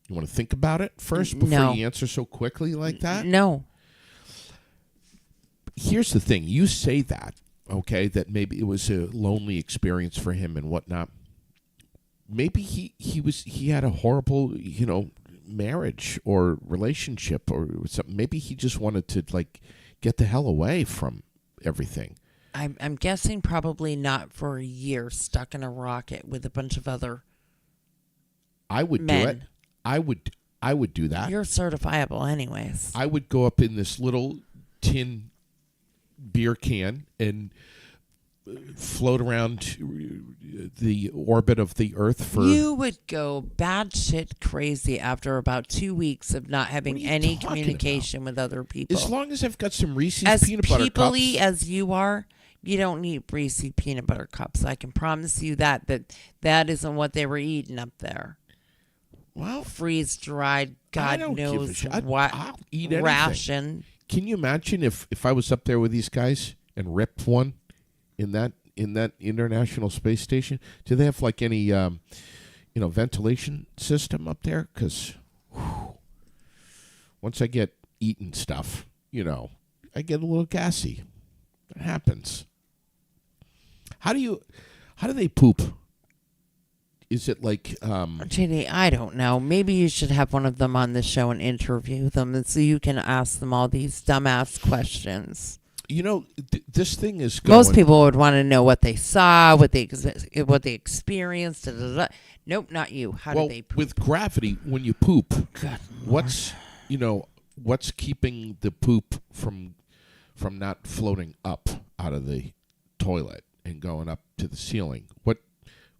You want to think about it first before you answer so quickly like that? No. Here's the thing. You say that, okay, that maybe it was a lonely experience for him and whatnot. Maybe he had a horrible, marriage or relationship or something. Maybe he just wanted to get the hell away from everything. I'm guessing probably not for a year stuck in a rocket with a bunch of other I would men. do it. I would do that. You're certifiable anyways. I would go up in this little tin beer can and float around the orbit of the Earth for... You would go batshit crazy after about 2 weeks of not having any communication with other people. As long as I've got some Reese's peanut butter cups. As peoply as you are, you don't need Reese's peanut butter cups. I can promise you that isn't what they were eating up there. Well, freeze-dried, God knows what, I'll eat anything. ration. Can you imagine if I was up there with these guys and ripped one in that International Space Station? Do they have any ventilation system up there? Because once I get eating stuff, I get a little gassy. It happens. How do they poop? Is it JD, I don't know. Maybe you should have one of them on the show and interview them, and so you can ask them all these dumbass questions. This thing is going... Most people would want to know what they saw, what they experienced. Da, da, da. Nope, not you. How do they poop? With gravity, when you poop, what's keeping the poop from not floating up out of the toilet and going up to the ceiling? What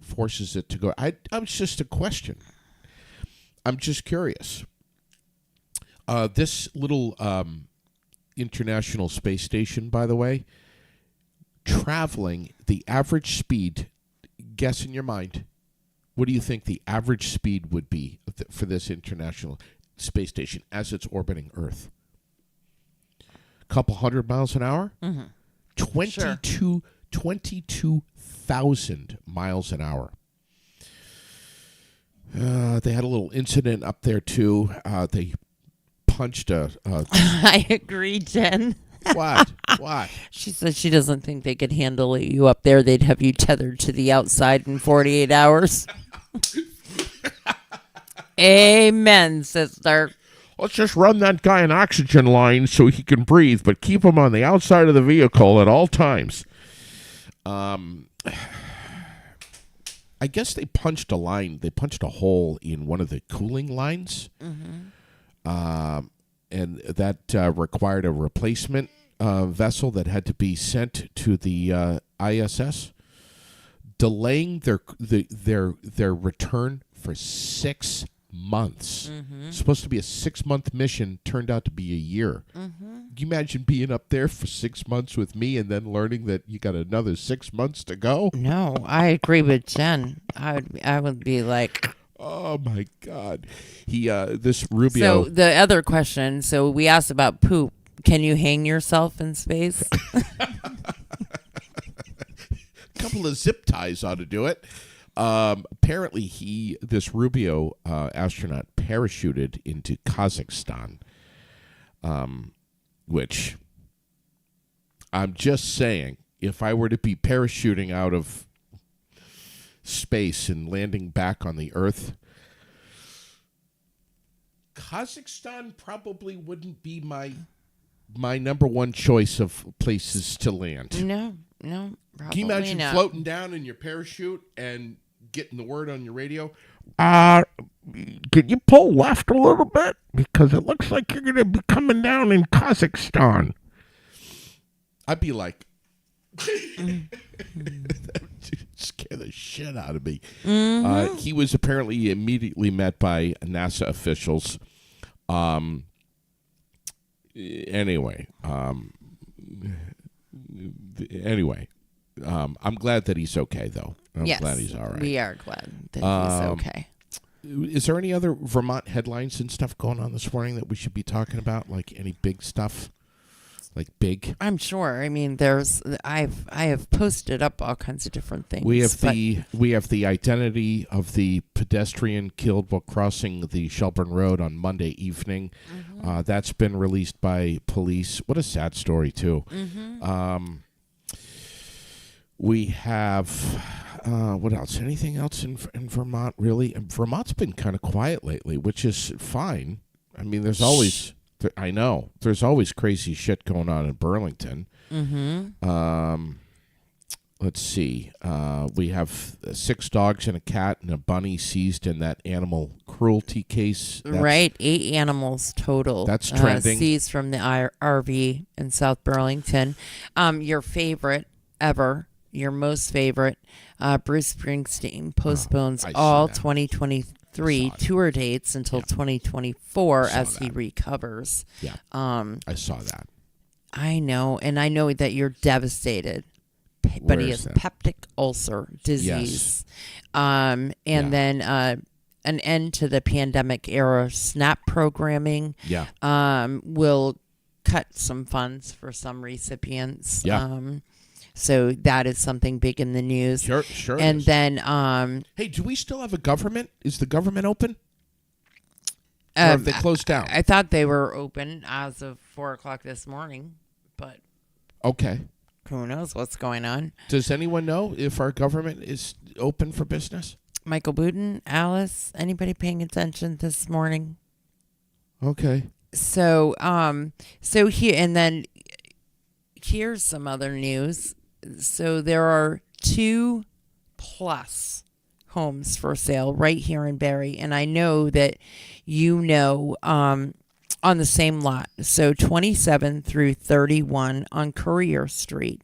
forces it to go? It's just a question. I'm just curious. This little International Space Station, by the way, traveling the average speed, guess in your mind, what do you think the average speed would be for this International Space Station as it's orbiting Earth? A couple 100 miles an hour? Mm-hmm. 22,000 miles an hour. They had a little incident up there, too. They punched a... I agree, Jen. What? What? She said she doesn't think they could handle you up there. They'd have you tethered to the outside in 48 hours. Amen, sister. Let's just run that guy an oxygen line so he can breathe, but keep him on the outside of the vehicle at all times. I guess they punched a line. They punched a hole in one of the cooling lines. Mm-hmm. And that required a replacement vessel that had to be sent to the ISS, delaying their return for 6 months. Mm-hmm. It's supposed to be a 6-month mission, turned out to be a year. Mm-hmm. Can you imagine being up there for 6 months with me and then learning that you got another 6 months to go? No, I agree with Jen. I would be like... Oh my God! This Rubio. So the other question. So we asked about poop. Can you hang yourself in space? A couple of zip ties ought to do it. Apparently, this Rubio astronaut parachuted into Kazakhstan, which I'm just saying, if I were to be parachuting out of space and landing back on the Earth. Kazakhstan probably wouldn't be my number one choice of places to land. No, probably Can you imagine not. floating down in your parachute and getting the word on your radio? Can you pull left a little bit? Because it looks like you're going to be coming down in Kazakhstan. I'd be like, scare the shit out of me. He was apparently immediately met by NASA officials. Anyway, I'm glad that he's okay, though. I'm glad he's all right. We are glad that he's okay. Is there any other Vermont headlines and stuff going on this morning that we should be talking about? Like any big stuff? Like big? I'm sure. I mean, I have posted up all kinds of different things. We have the identity of the pedestrian killed while crossing the Shelburne Road on Monday evening. Mm-hmm. That's been released by police. What a sad story, too. Mm-hmm. We have what else? Anything else in Vermont? Really, and Vermont's been kind of quiet lately, which is fine. I mean, there's always. I know. There's always crazy shit going on in Burlington. Mm-hmm. Let's see. We have 6 dogs and a cat and a bunny seized in that animal cruelty case. Right. 8 animals total. That's trending. Seized from the RV in South Burlington. Your favorite ever, your most favorite, Bruce Springsteen postpones all 2023 tour dates until 2024 as he recovers. Yeah, I saw that. I know, and I know that you're devastated. But he has peptic ulcer disease. Yes. Then an end to the pandemic era SNAP programming. Yeah. Will cut some funds for some recipients. Yeah. So that is something big in the news. Sure. And then, hey, do we still have a government? Is the government open? Or have they closed down? I thought they were open as of 4:00 this morning, but okay, who knows what's going on? Does anyone know if our government is open for business? Michael Booten, Alice, anybody paying attention this morning? Okay. So here and then here's some other news. So there are 2+ homes for sale right here in Barrie, and I know that on the same lot. So 27 through 31 on Courier Street,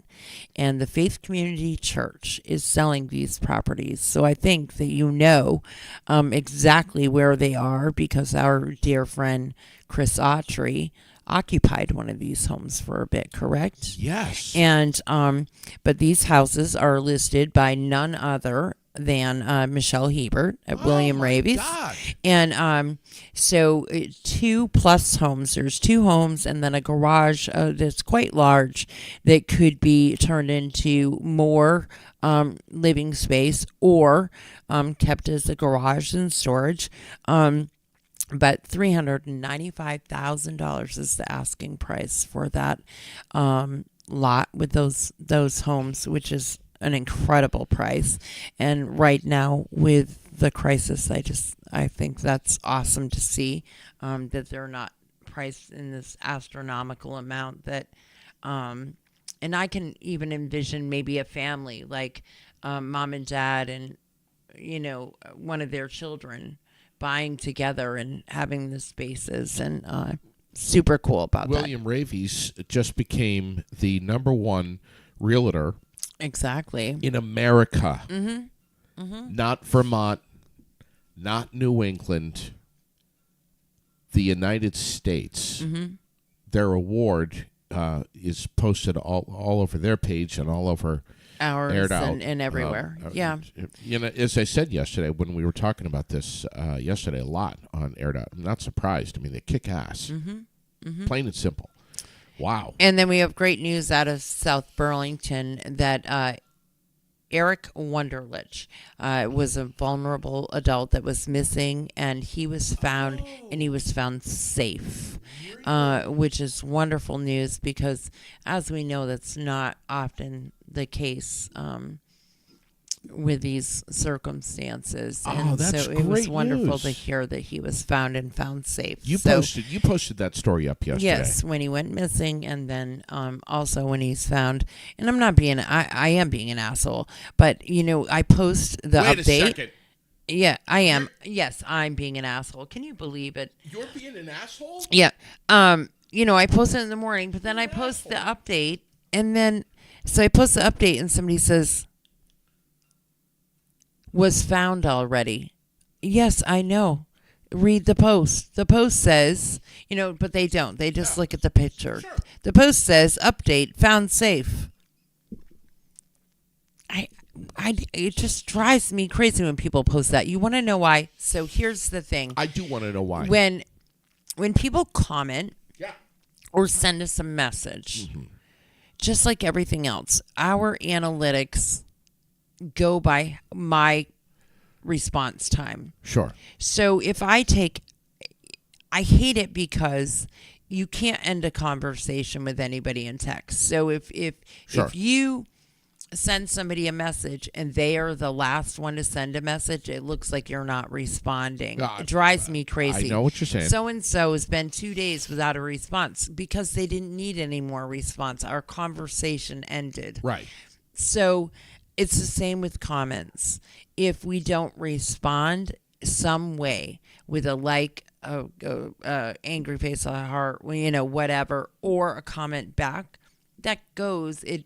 and the Faith Community Church is selling these properties. So I think that exactly where they are because our dear friend Chris Autry occupied one of these homes for a bit, correct? Yes. And but these houses are listed by none other than Michelle Hebert at William Ravies. God. And so 2+ homes. There's 2 homes and then a garage that's quite large that could be turned into more living space or kept as a garage and storage. But $395,000 is the asking price for that lot with those homes, which is an incredible price. And right now with the crisis, I think that's awesome to see that they're not priced in this astronomical amount that and I can even envision maybe a family like mom and dad and one of their children buying together and having the spaces, and super cool about William Ravies just became the #1 realtor. Exactly. In America. Mm-hmm. Mm-hmm. Not Vermont, not New England, the United States. Mm-hmm. Their award is posted all over their page and all over ours Aired Out and everywhere. Yeah. As I said yesterday when we were talking about this yesterday a lot on Aired Out, I'm not surprised. I mean, they kick ass. Mm-hmm. Mm-hmm. Plain and simple. Wow. And then we have great news out of South Burlington that Eric Wunderlich was a vulnerable adult that was missing, and he was found, and he was found safe, which is wonderful news because, as we know, that's not often the case. with these circumstances. Oh, And that's so it was great wonderful news. to hear that he was found and found safe. You So, posted that story up yesterday. yes, when he went missing, and then also when he's found. And I'm not being, I am being an asshole, but I post the Wait update. a second. Yeah, I am. Yes, I'm being an asshole. Can you believe it? You're being an asshole? Yeah. I post it in the morning, but then I post the update, and then so I post the update, and somebody says, "Was found already." Yes, I know. Read the post. The post says, but they don't. They just look at the picture. Sure. The post says, "Update found safe." It just drives me crazy when people post that. You want to know why? So here's the thing. I do want to know why. When people comment Yeah. or send us a message, just like everything else, our analytics go by my response time. Sure. So if I hate it because you can't end a conversation with anybody in text. So if Sure. you send somebody a message and they are the last one to send a message, it looks like you're not responding. It drives me crazy. I know what you're saying. So-and-so has been 2 days without a response because they didn't need any more response. Our conversation ended. Right. So it's the same with comments. If we don't respond some way with a like, angry face, a heart, whatever, or a comment back, that goes, it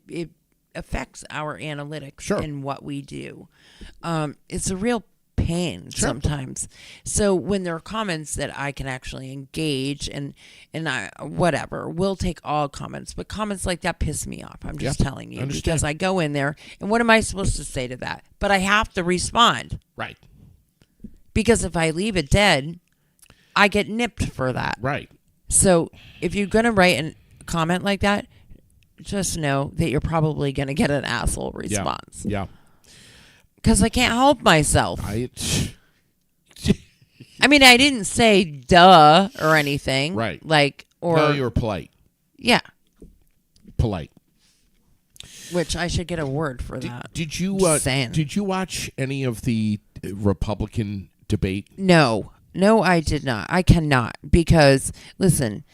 affects our analytics Sure. in what we do. It's a real pain sometimes. So when there are comments that I can actually engage and I we'll take all comments, but comments like that piss me off. I'm just telling you, because I go in there and what am I supposed to say to that? But I have to respond. Right. Because if I leave it dead, I get nipped for that. Right. So if you're going to write a comment like that, just know that you're probably going to get an asshole response. Yeah. Because I can't help myself. I mean, I didn't say duh or anything. Right. No, you were polite. Yeah. Polite. Which I should get a word for that. Did you watch any of the Republican debate? No, I did not. I cannot because listen,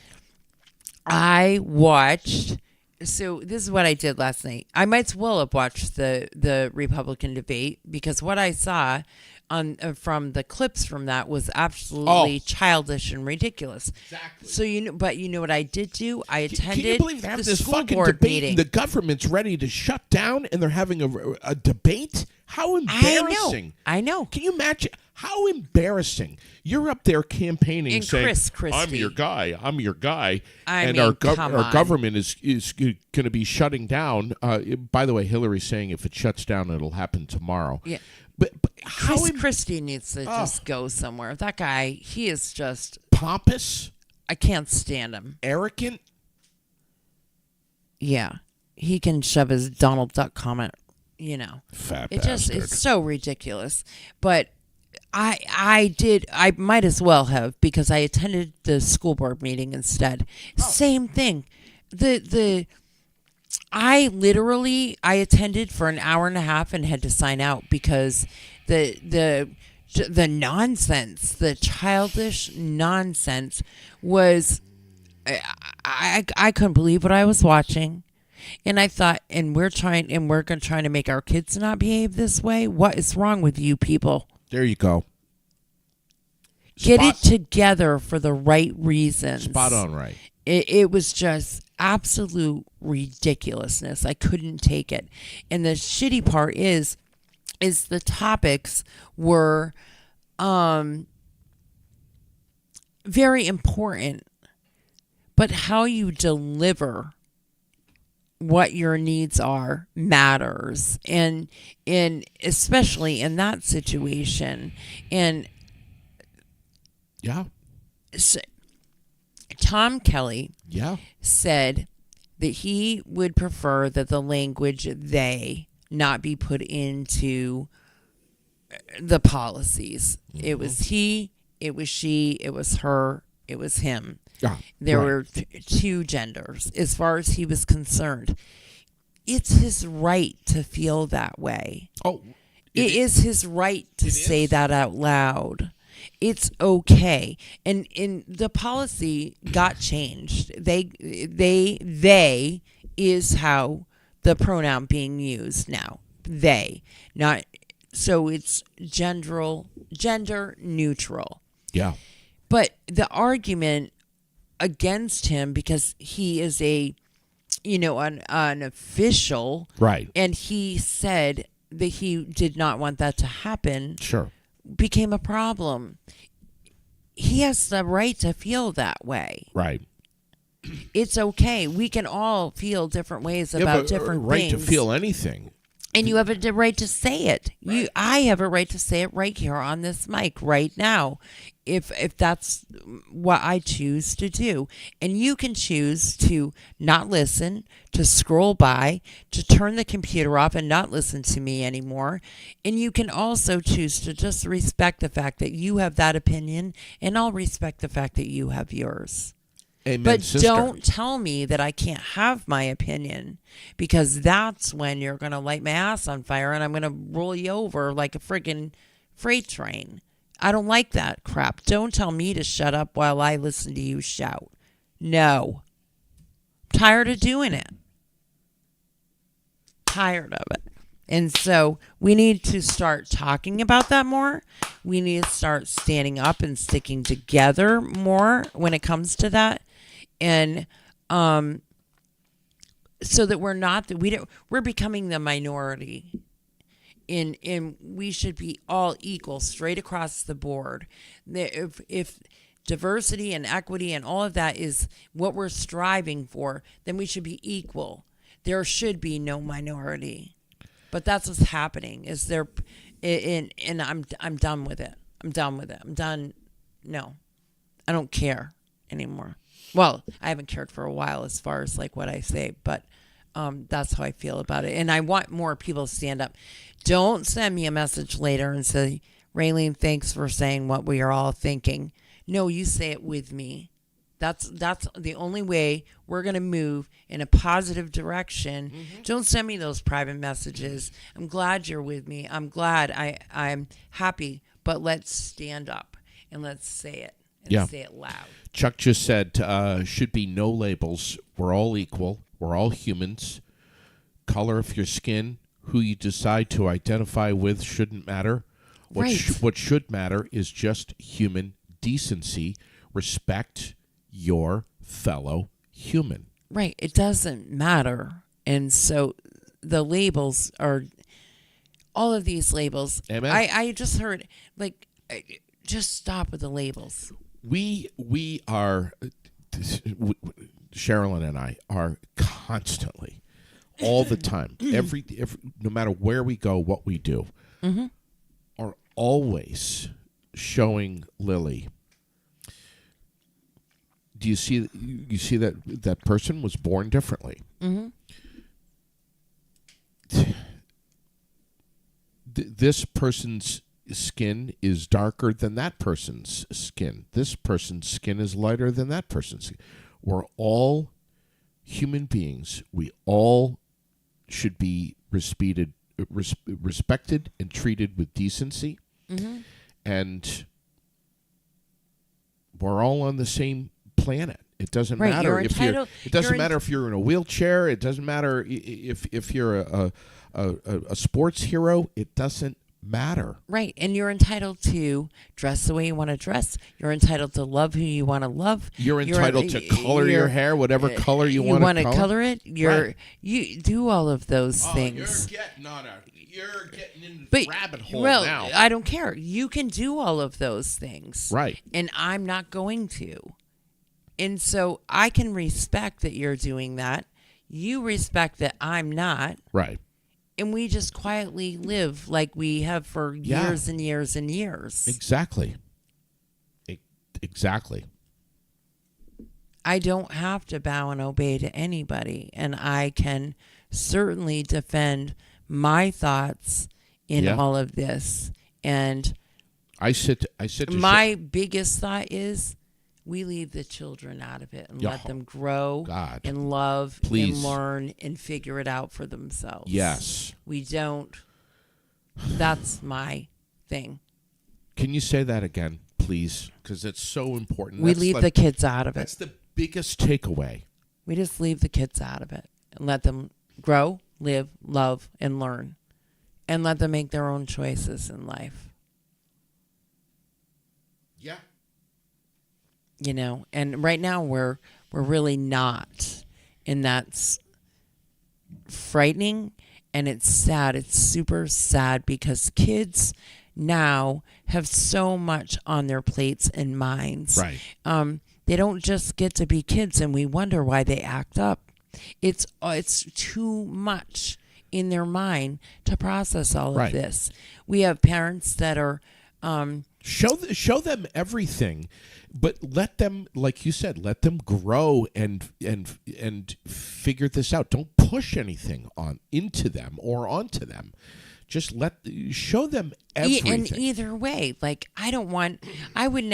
I watched. So this is what I did last night. I might as well have watched the Republican debate because what I saw from the clips from that was absolutely childish and ridiculous. Exactly. So but you know what I did do? I attended Can you believe they have the this school fucking board debate meeting. and the government's ready to shut down and they're having a debate? How embarrassing. I know. Can you imagine? How embarrassing. You're up there campaigning And saying, Chris Christie. I'm your guy. I and mean, our come on. government is going to be shutting down. By the way, Hillary's saying if it shuts down, it'll happen tomorrow. Yeah. But how Chris Christie needs to just go somewhere. That guy, he is just pompous, I can't stand him. arrogant. Yeah. He can shove his Donald Duck comment, Fat It bastard. it's so ridiculous. But I might as well have because I attended the school board meeting instead. Same thing. I attended for an hour and a half and had to sign out because the nonsense, the childish nonsense was I couldn't believe what I was watching. And I thought, we're trying to make our kids not behave this way. What is wrong with you people? There you go. Get it together for the right reasons. Spot on right. It was just absolute ridiculously. I couldn't take it. And the shitty part is the topics were very important, but how you deliver what your needs are matters, and especially in that situation. And Yeah. so, Tom Kelly Yeah. said that he would prefer that the language "they" not be put into the policies. Mm-hmm. It was he, it was she, it was her, it was him. Yeah, there right. were two genders as far as he was concerned. It's his right to feel that way. Oh, It is his right to say that out loud. It's okay. And in the policy got changed. They is how the pronoun being used now. They. Not so it's gender neutral. Yeah. But the argument against him, because he is an official, Right. and he said that he did not want that to happen, Sure. became a problem. He has the right to feel that way. Right. It's okay. We can all feel different ways about different right things. to feel anything. And you have a right to say it. Right. I have a right to say it right here on this mic right now, if that's what I choose to do. And you can choose to not listen, to scroll by, to turn the computer off and not listen to me anymore. And you can also choose to just respect the fact that you have that opinion, and I'll respect the fact that you have yours. Amen, but sister. don't tell me that I can't have my opinion, because that's when you're going to light my ass on fire and I'm going to roll you over like a friggin' freight train. I don't like that crap. Don't tell me to shut up while I listen to you shout. No. I'm tired of doing it. Tired of it. And so we need to start talking about that more. We need to start standing up and sticking together more when it comes to that. And so that we're becoming the minority, in we should be all equal straight across the board. If diversity and equity and all of that is what we're striving for, then we should be equal. There should be no minority. But that's what's happening. And I'm done with it. I'm done with it. I'm done. No, I don't care anymore. Well, I haven't cared for a while as far as like what I say, but that's how I feel about it. And I want more people to stand up. Don't send me a message later and say, Raylene, thanks for saying what we are all thinking. No, you say it with me. That's the only way we're going to move in a positive direction. Mm-hmm. Don't send me those private messages. I'm glad you're with me. I'm glad. I'm happy. But let's stand up and let's say it. And say it loud. Chuck just said, should be no labels. We're all equal. We're all humans. Color of your skin, who you decide to identify with shouldn't matter. What should matter is just human decency. Respect your fellow human. Right. It doesn't matter. And so the labels are, all of these labels. Amen. I just heard, like, just stop with the labels. We are, Sherilyn and I are constantly, all the time, every no matter where we go, what we do, mm-hmm. are always showing Lily. Do you see that person was born differently? Mm-hmm. This person's skin is darker than that person's skin. This person's skin is lighter than that person's skin. We're all human beings. We all should be respected and treated with decency. Mm-hmm. And we're all on the same planet. It doesn't matter if you're. It doesn't matter if you're in a wheelchair. It doesn't matter if you're a sports hero. It doesn't matter. Right. And you're entitled to dress the way you want to dress. You're entitled to love who you want to love. You're entitled to color your hair whatever color you want to color it. You do all of those things. You're getting into the rabbit hole now. I don't care. You can do all of those things. Right. And I'm not going to. And so I can respect that you're doing that. You respect that I'm not. Right. And we just quietly live like we have for years and years and years. Exactly. Exactly. I don't have to bow and obey to anybody. And I can certainly defend my thoughts in all of this. And I sit my biggest thought is we leave the children out of it and let them grow and love and learn and figure it out for themselves. Yes. We don't That's my thing. Can you say that again, please? Because it's so important. We leave the kids out of it. That's the biggest takeaway. We just leave the kids out of it and let them grow, live, love, and learn. And let them make their own choices in life. Yeah. You know, and right now we're really not. And that's frightening and it's sad. It's super sad because kids now have so much on their plates and minds. Right. They don't just get to be kids and we wonder why they act up. It's too much in their mind to process all of this. We have parents that are show them everything, but let them, like you said, let them grow and figure this out. Don't push anything into them or onto them. Just show them everything. And either way, like I wouldn't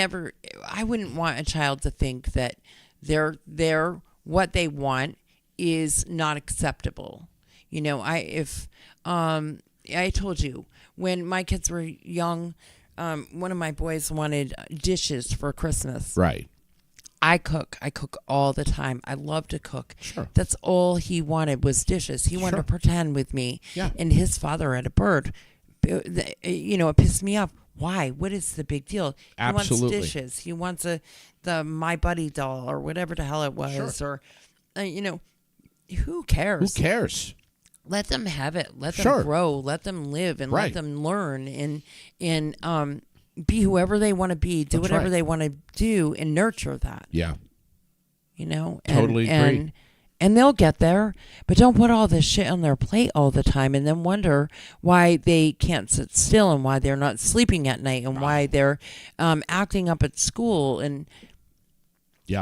want a child to think that their what they want is not acceptable. You know, I told you when my kids were young, one of my boys wanted dishes for Christmas. Right. I cook all the time. I love to cook. Sure. That's all he wanted was dishes. He wanted to pretend with me. Yeah. And his father had a bird. You know, it pissed me off. Why? What is the big deal? Absolutely. He wants dishes. He wants the My Buddy doll or whatever the hell it was. Sure. Or, you know, who cares? Who cares? Let them have it. Let them grow. Let them live and let them learn and be whoever they want to be. Do whatever they want to do and nurture that. Yeah. You know? Totally agree. And they'll get there, but don't put all this shit on their plate all the time and then wonder why they can't sit still and why they're not sleeping at night and why they're acting up at school and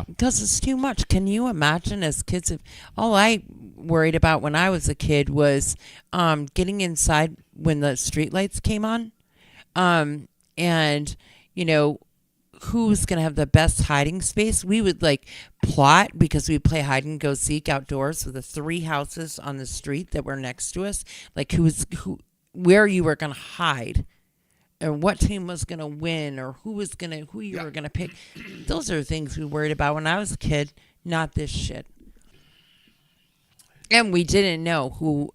because it's too much. Can you imagine as kids? All I worried about when I was a kid was getting inside when the streetlights came on, and you know who's gonna have the best hiding space. We would like plot because we play hide and go seek outdoors with the 3 houses on the street that were next to us. Like where you were gonna hide. And what team was going to win or who you were going to pick. Those are the things we worried about when I was a kid, not this shit. And we didn't know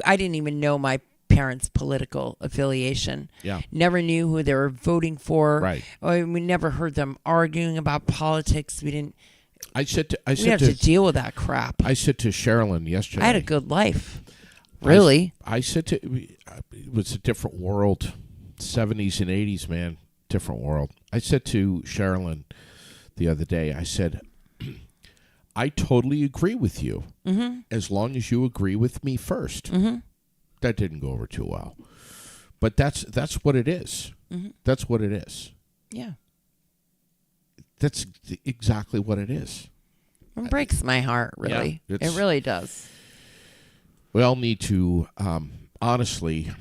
I didn't even know my parents' political affiliation. Yeah. Never knew who they were voting for. Right. Or we never heard them arguing about politics. We didn't. We have to deal with that crap. I said to Sherilyn yesterday. I had a good life. Really. I said it was a different world. 70s and 80s, man, different world. I said to Sherilyn the other day, I said, I totally agree with you as long as you agree with me first. That didn't go over too well. But that's what it is. That's what it is. Yeah. That's exactly what it is. It breaks my heart, really. Yeah, it really does. We all need to, honestly...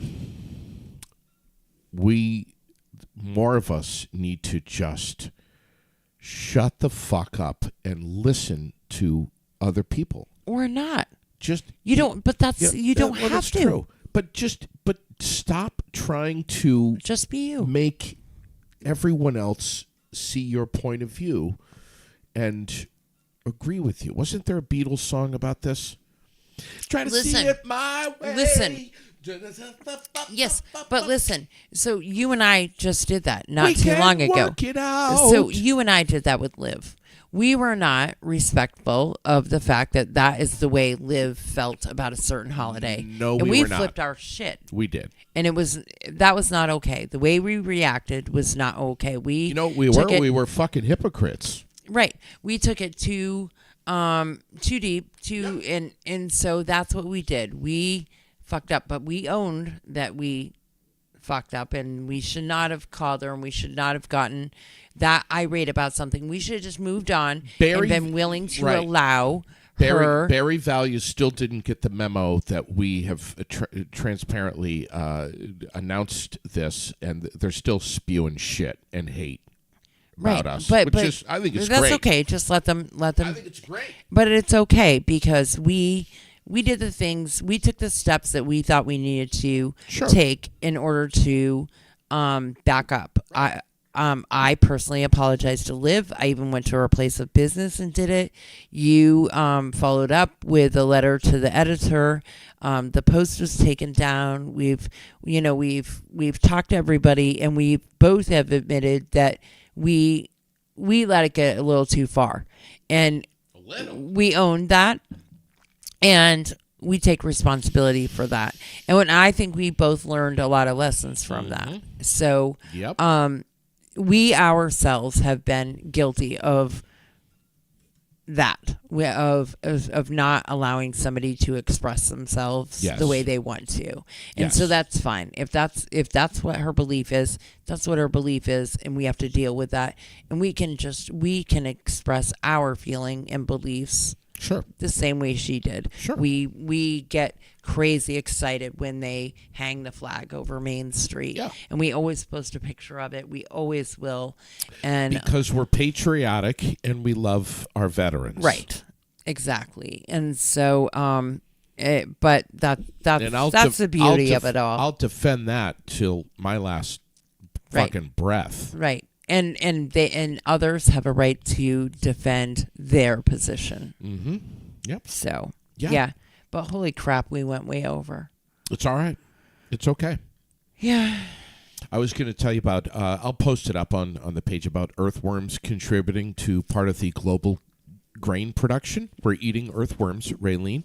more of us need to just shut the fuck up and listen to other people. Or not. Just you don't. But that's you don't have that's to. True. But stop trying to just be you. Make everyone else see your point of view and agree with you. Wasn't there a Beatles song about this? Try to see it my way. Listen. Yes, but listen. So you and I just did that not too long ago. Work it out. So you and I did that with Liv. We were not respectful of the fact that that is the way Liv felt about a certain holiday. No, and we we were not. flipped our shit. We did, and that was not okay. The way we reacted was not okay. We were fucking hypocrites. Right. We took it too deep. And so that's what we did. We fucked up, but we owned that we fucked up and we should not have called her and we should not have gotten that irate about something. We should have just moved on and been willing to allow her. Barry Values still didn't get the memo that we have transparently announced this, and they're still spewing shit and hate about us. But I think it's that's great. Okay. Just let them. I think it's great. But it's okay because we we did the things, we took the steps that we thought we needed to Sure. take in order to back up. I personally apologized to Liv. I even went to her place of business and did it. You followed up with a letter to the editor. The post was taken down. We've talked to everybody, and we both have admitted that we let it get a little too far, and we own that, and we take responsibility for that. And when I think we both learned a lot of lessons from that. So, Yep. We ourselves have been guilty of that, of not allowing somebody to express themselves Yes. the way they want to, and Yes. so that's fine. If that's what her belief is, that's what her belief is, and we have to deal with that. And we can express our feeling and beliefs Sure. the same way she did. Sure. We get crazy excited when they hang the flag over Main Street. Yeah. And we always post a picture of it. We always will. And Because we're patriotic and we love our veterans. right. Exactly. And so but that's the beauty of it all. I'll defend that till my last Right. fucking breath. Right. And others have a right to defend their position. Mm-hmm. Yep. So Yeah. yeah. But holy crap, we went way over. It's all right. It's okay. Yeah. I was going to tell you about, I'll post it up on the page about earthworms contributing to part of the global grain production. We're eating earthworms, Raylene.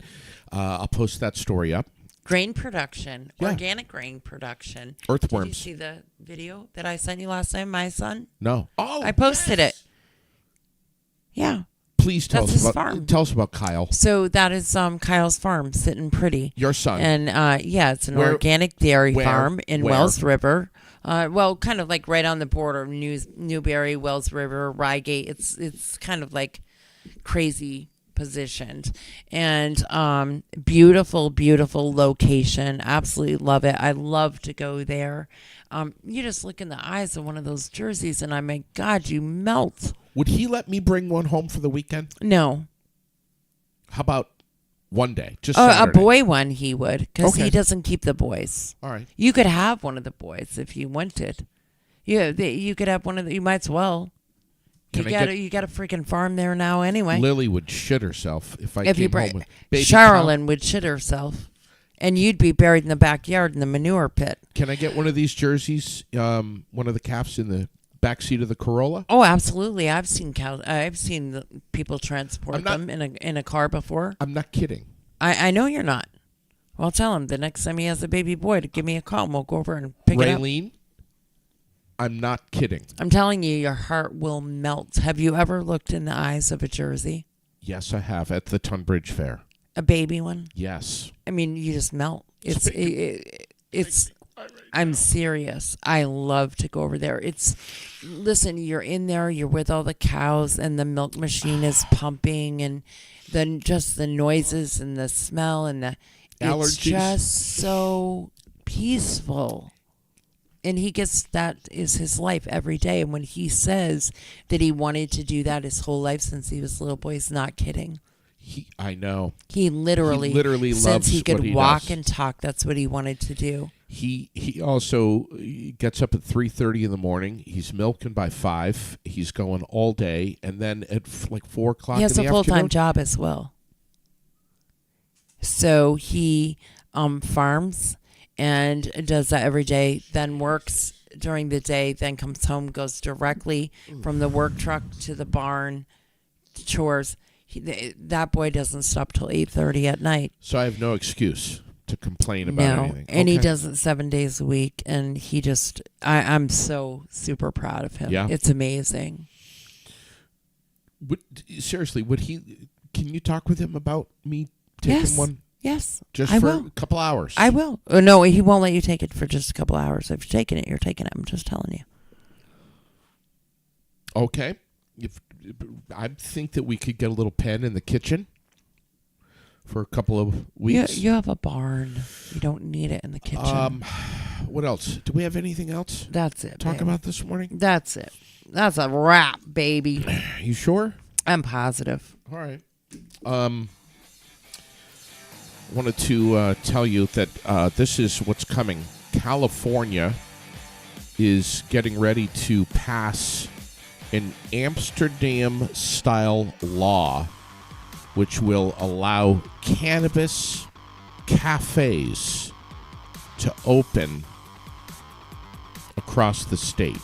I'll post that story up. Grain production, Yeah. organic grain production. Earthworms. Did you see the video that I sent you last time, my son? No. Oh, I posted it. Yeah. Please tell That's us his about farm. Tell us about Kyle, So that is Kyle's farm, sitting pretty. your son. And yeah, it's an Where- organic dairy where- farm in where? Wells River. Well, kind of like right on the border of Newberry, Wells River, Rygate. It's kind of like crazy positioned, and beautiful, beautiful location. Absolutely love it. I love to go there. You just look in the eyes of one of those jerseys, and I'm like, God, you melt. Would he let me bring one home for the weekend? No, How about one day? Just a Saturday. boy one he would, because Okay. he doesn't keep the boys. All right. You could have one of the boys if you wanted. Yeah, you could have one of the. You might as well. Can I get- You got a freaking farm there now anyway. Lily would shit herself if I If you came home with baby Charlene would shit herself, and you'd be buried in the backyard in the manure pit. cow. Can I get one of these jerseys? One of the calves in the back seat of the Corolla. Oh, absolutely! I've seen cows. I've seen the people transport I'm not- them in a car before. I'm not kidding. I know you're not. Well, tell him the next time he has a baby boy to give me a call, and we'll go over and pick it up. Raylene, I'm not kidding. I'm telling you, your heart will melt. Have you ever looked in the eyes of a jersey, Yes, I have at the Tunbridge Fair. a baby one? Yes. I mean, you just melt. It's. I'm serious. I love to go over there. Listen, you're in there, you're with all the cows, and the milk machine is pumping, and then just the noises and the smell and the Allergies. It's just so peaceful. And that is his life every day. And when he says that he wanted to do that his whole life since he was a little boy, he's not kidding. I know. He literally loves since he could what he walk does. and talk, that's what he wanted to do. He also gets up at 3:30 in the morning. He's milking by 5. He's going all day, and then at like 4 o'clock. He has in a the full-time afternoon, job as well. So he farms and does that every day, then works during the day, then comes home, goes directly from the work truck to the barn, chores. That boy doesn't stop till 8:30 at night. So I have no excuse to complain about anything. And he Okay. does it 7 days a week, and he just, I'm so super proud of him. Yeah. It's amazing. Seriously, would he? Can you talk with him about me taking Yes. one Yes, just I for will. a couple hours? I will. Oh, no, he won't let you take it for just a couple hours. If you're taking it, you're taking it. I'm just telling you. Okay. I think that we could get a little pen in the kitchen for a couple of weeks. You have a barn. You don't need it in the kitchen. What else? Do we have anything else That's it. to talk babe. about this morning? That's it. That's a wrap, baby. You sure? I'm positive. All right. wanted to tell you that this is what's coming. California is getting ready to pass an Amsterdam-style law which will allow cannabis cafes to open across the state.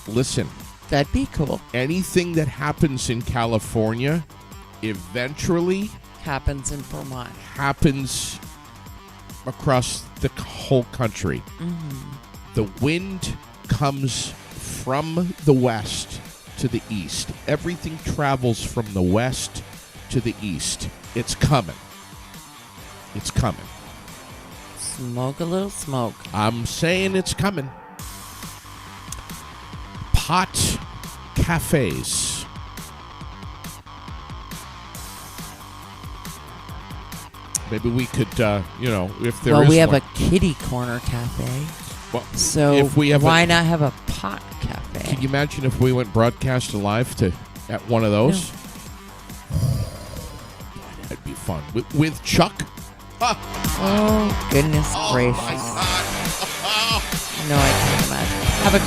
Listen. That'd be cool. Anything that happens in California eventually Happens in Vermont. happens across the whole country. The wind comes from the west to the east. Everything travels from the west to the east. It's coming. It's coming. Smoke a little smoke. I'm saying it's coming. Pot cafes. Maybe we could, if there is Well, we have one. a kitty corner cafe. Well, So if we have why not have a pot cafe? Can you imagine if we went broadcast live at one of those? That'd be fun. With Chuck? Oh, goodness gracious. My God. No, I can't imagine. Have a